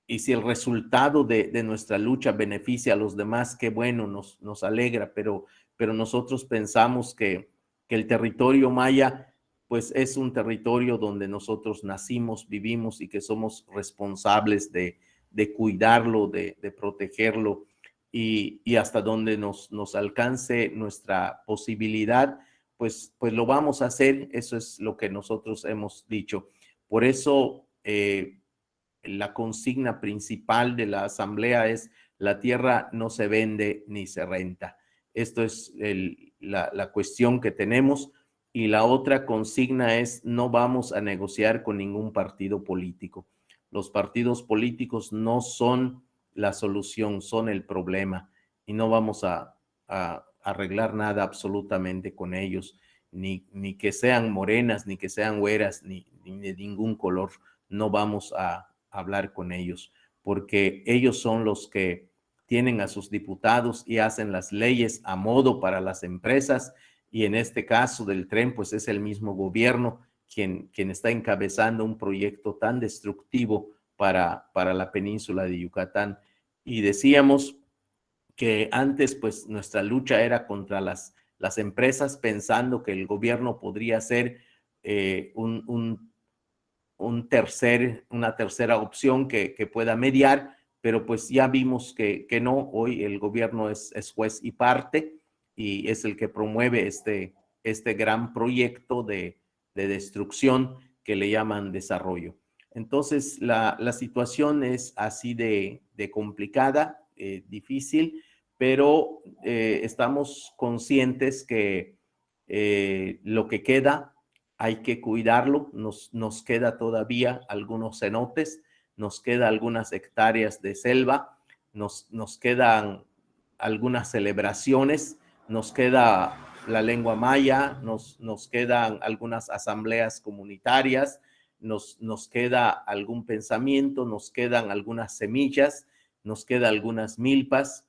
el resultado de nuestra lucha beneficia a los demás, qué bueno, nos alegra, pero nosotros pensamos que el territorio maya pues es un territorio donde nosotros nacimos, vivimos y que somos responsables de cuidarlo, de protegerlo y hasta donde nos alcance nuestra posibilidad, pues lo vamos a hacer. Eso es lo que nosotros hemos dicho. Por eso la consigna principal de la asamblea es: la tierra no se vende ni se renta. Esto es la cuestión que tenemos. Y la otra consigna es: no vamos a negociar con ningún partido político. Los partidos políticos no son la solución, son el problema. Y no vamos a arreglar nada absolutamente con ellos, ni que sean morenas, ni que sean güeras, ni de ningún color. No vamos a hablar con ellos, porque ellos son los que tienen a sus diputados y hacen las leyes a modo para las empresas, y en este caso del tren, pues es el mismo gobierno quien está encabezando un proyecto tan destructivo para la península de Yucatán. Y decíamos que antes pues nuestra lucha era contra las empresas, pensando que el gobierno podría ser una tercera opción que pueda mediar, pero pues ya vimos que no. Hoy el gobierno es juez y parte, y es el que promueve este gran proyecto de destrucción que le llaman desarrollo. Entonces la situación es así de complicada, difícil, pero estamos conscientes que lo que queda hay que cuidarlo. Nos queda todavía algunos cenotes, nos queda algunas hectáreas de selva, nos quedan algunas celebraciones, nos queda la lengua maya, nos quedan algunas asambleas comunitarias, nos queda algún pensamiento, nos quedan algunas semillas, nos quedan algunas milpas,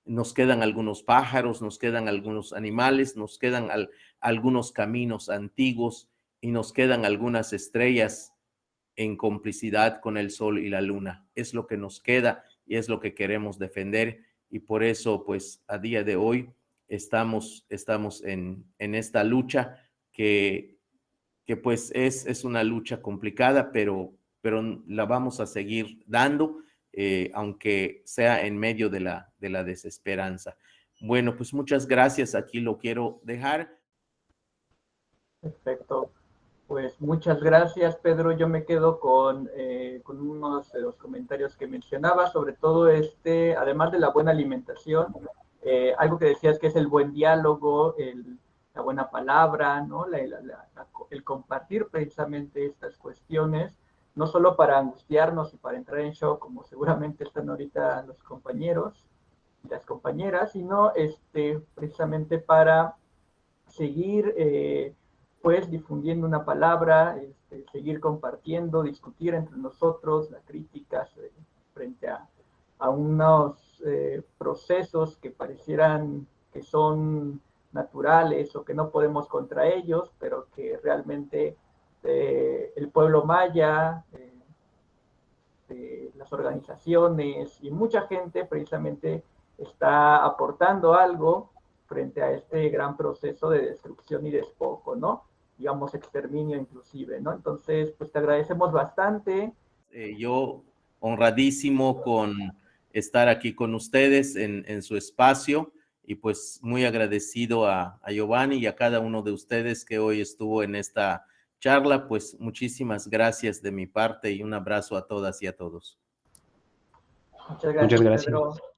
nos quedan algunos pájaros, nos quedan algunos animales, nos quedan algunos caminos antiguos, y nos quedan algunas estrellas en complicidad con el sol y la luna. Es lo que nos queda y es lo que queremos defender, y por eso pues a día de hoy estamos en esta lucha que pues es una lucha complicada, pero la vamos a seguir dando, aunque sea en medio de la desesperanza. Bueno, pues muchas gracias, aquí lo quiero dejar. Perfecto. Pues muchas gracias, Pedro. Yo me quedo con unos de los comentarios que mencionaba, sobre todo además de la buena alimentación, algo que decías que es el buen diálogo, la buena palabra, ¿no? El compartir precisamente estas cuestiones, no solo para angustiarnos y para entrar en shock, como seguramente están ahorita los compañeros y las compañeras, sino precisamente para seguir pues difundiendo una palabra, seguir compartiendo, discutir entre nosotros las críticas frente a unos procesos que parecieran que son naturales o que no podemos contra ellos, pero que realmente el pueblo maya, las organizaciones y mucha gente precisamente está aportando algo frente a este gran proceso de destrucción y despojo, ¿no? Digamos, exterminio inclusive, ¿no? Entonces, pues te agradecemos bastante. Yo honradísimo con estar aquí con ustedes en su espacio, y pues muy agradecido a Giovanni y a cada uno de ustedes que hoy estuvo en esta charla. Pues muchísimas gracias de mi parte y un abrazo a todas y a todos. Muchas gracias, Muchas gracias. Pedro.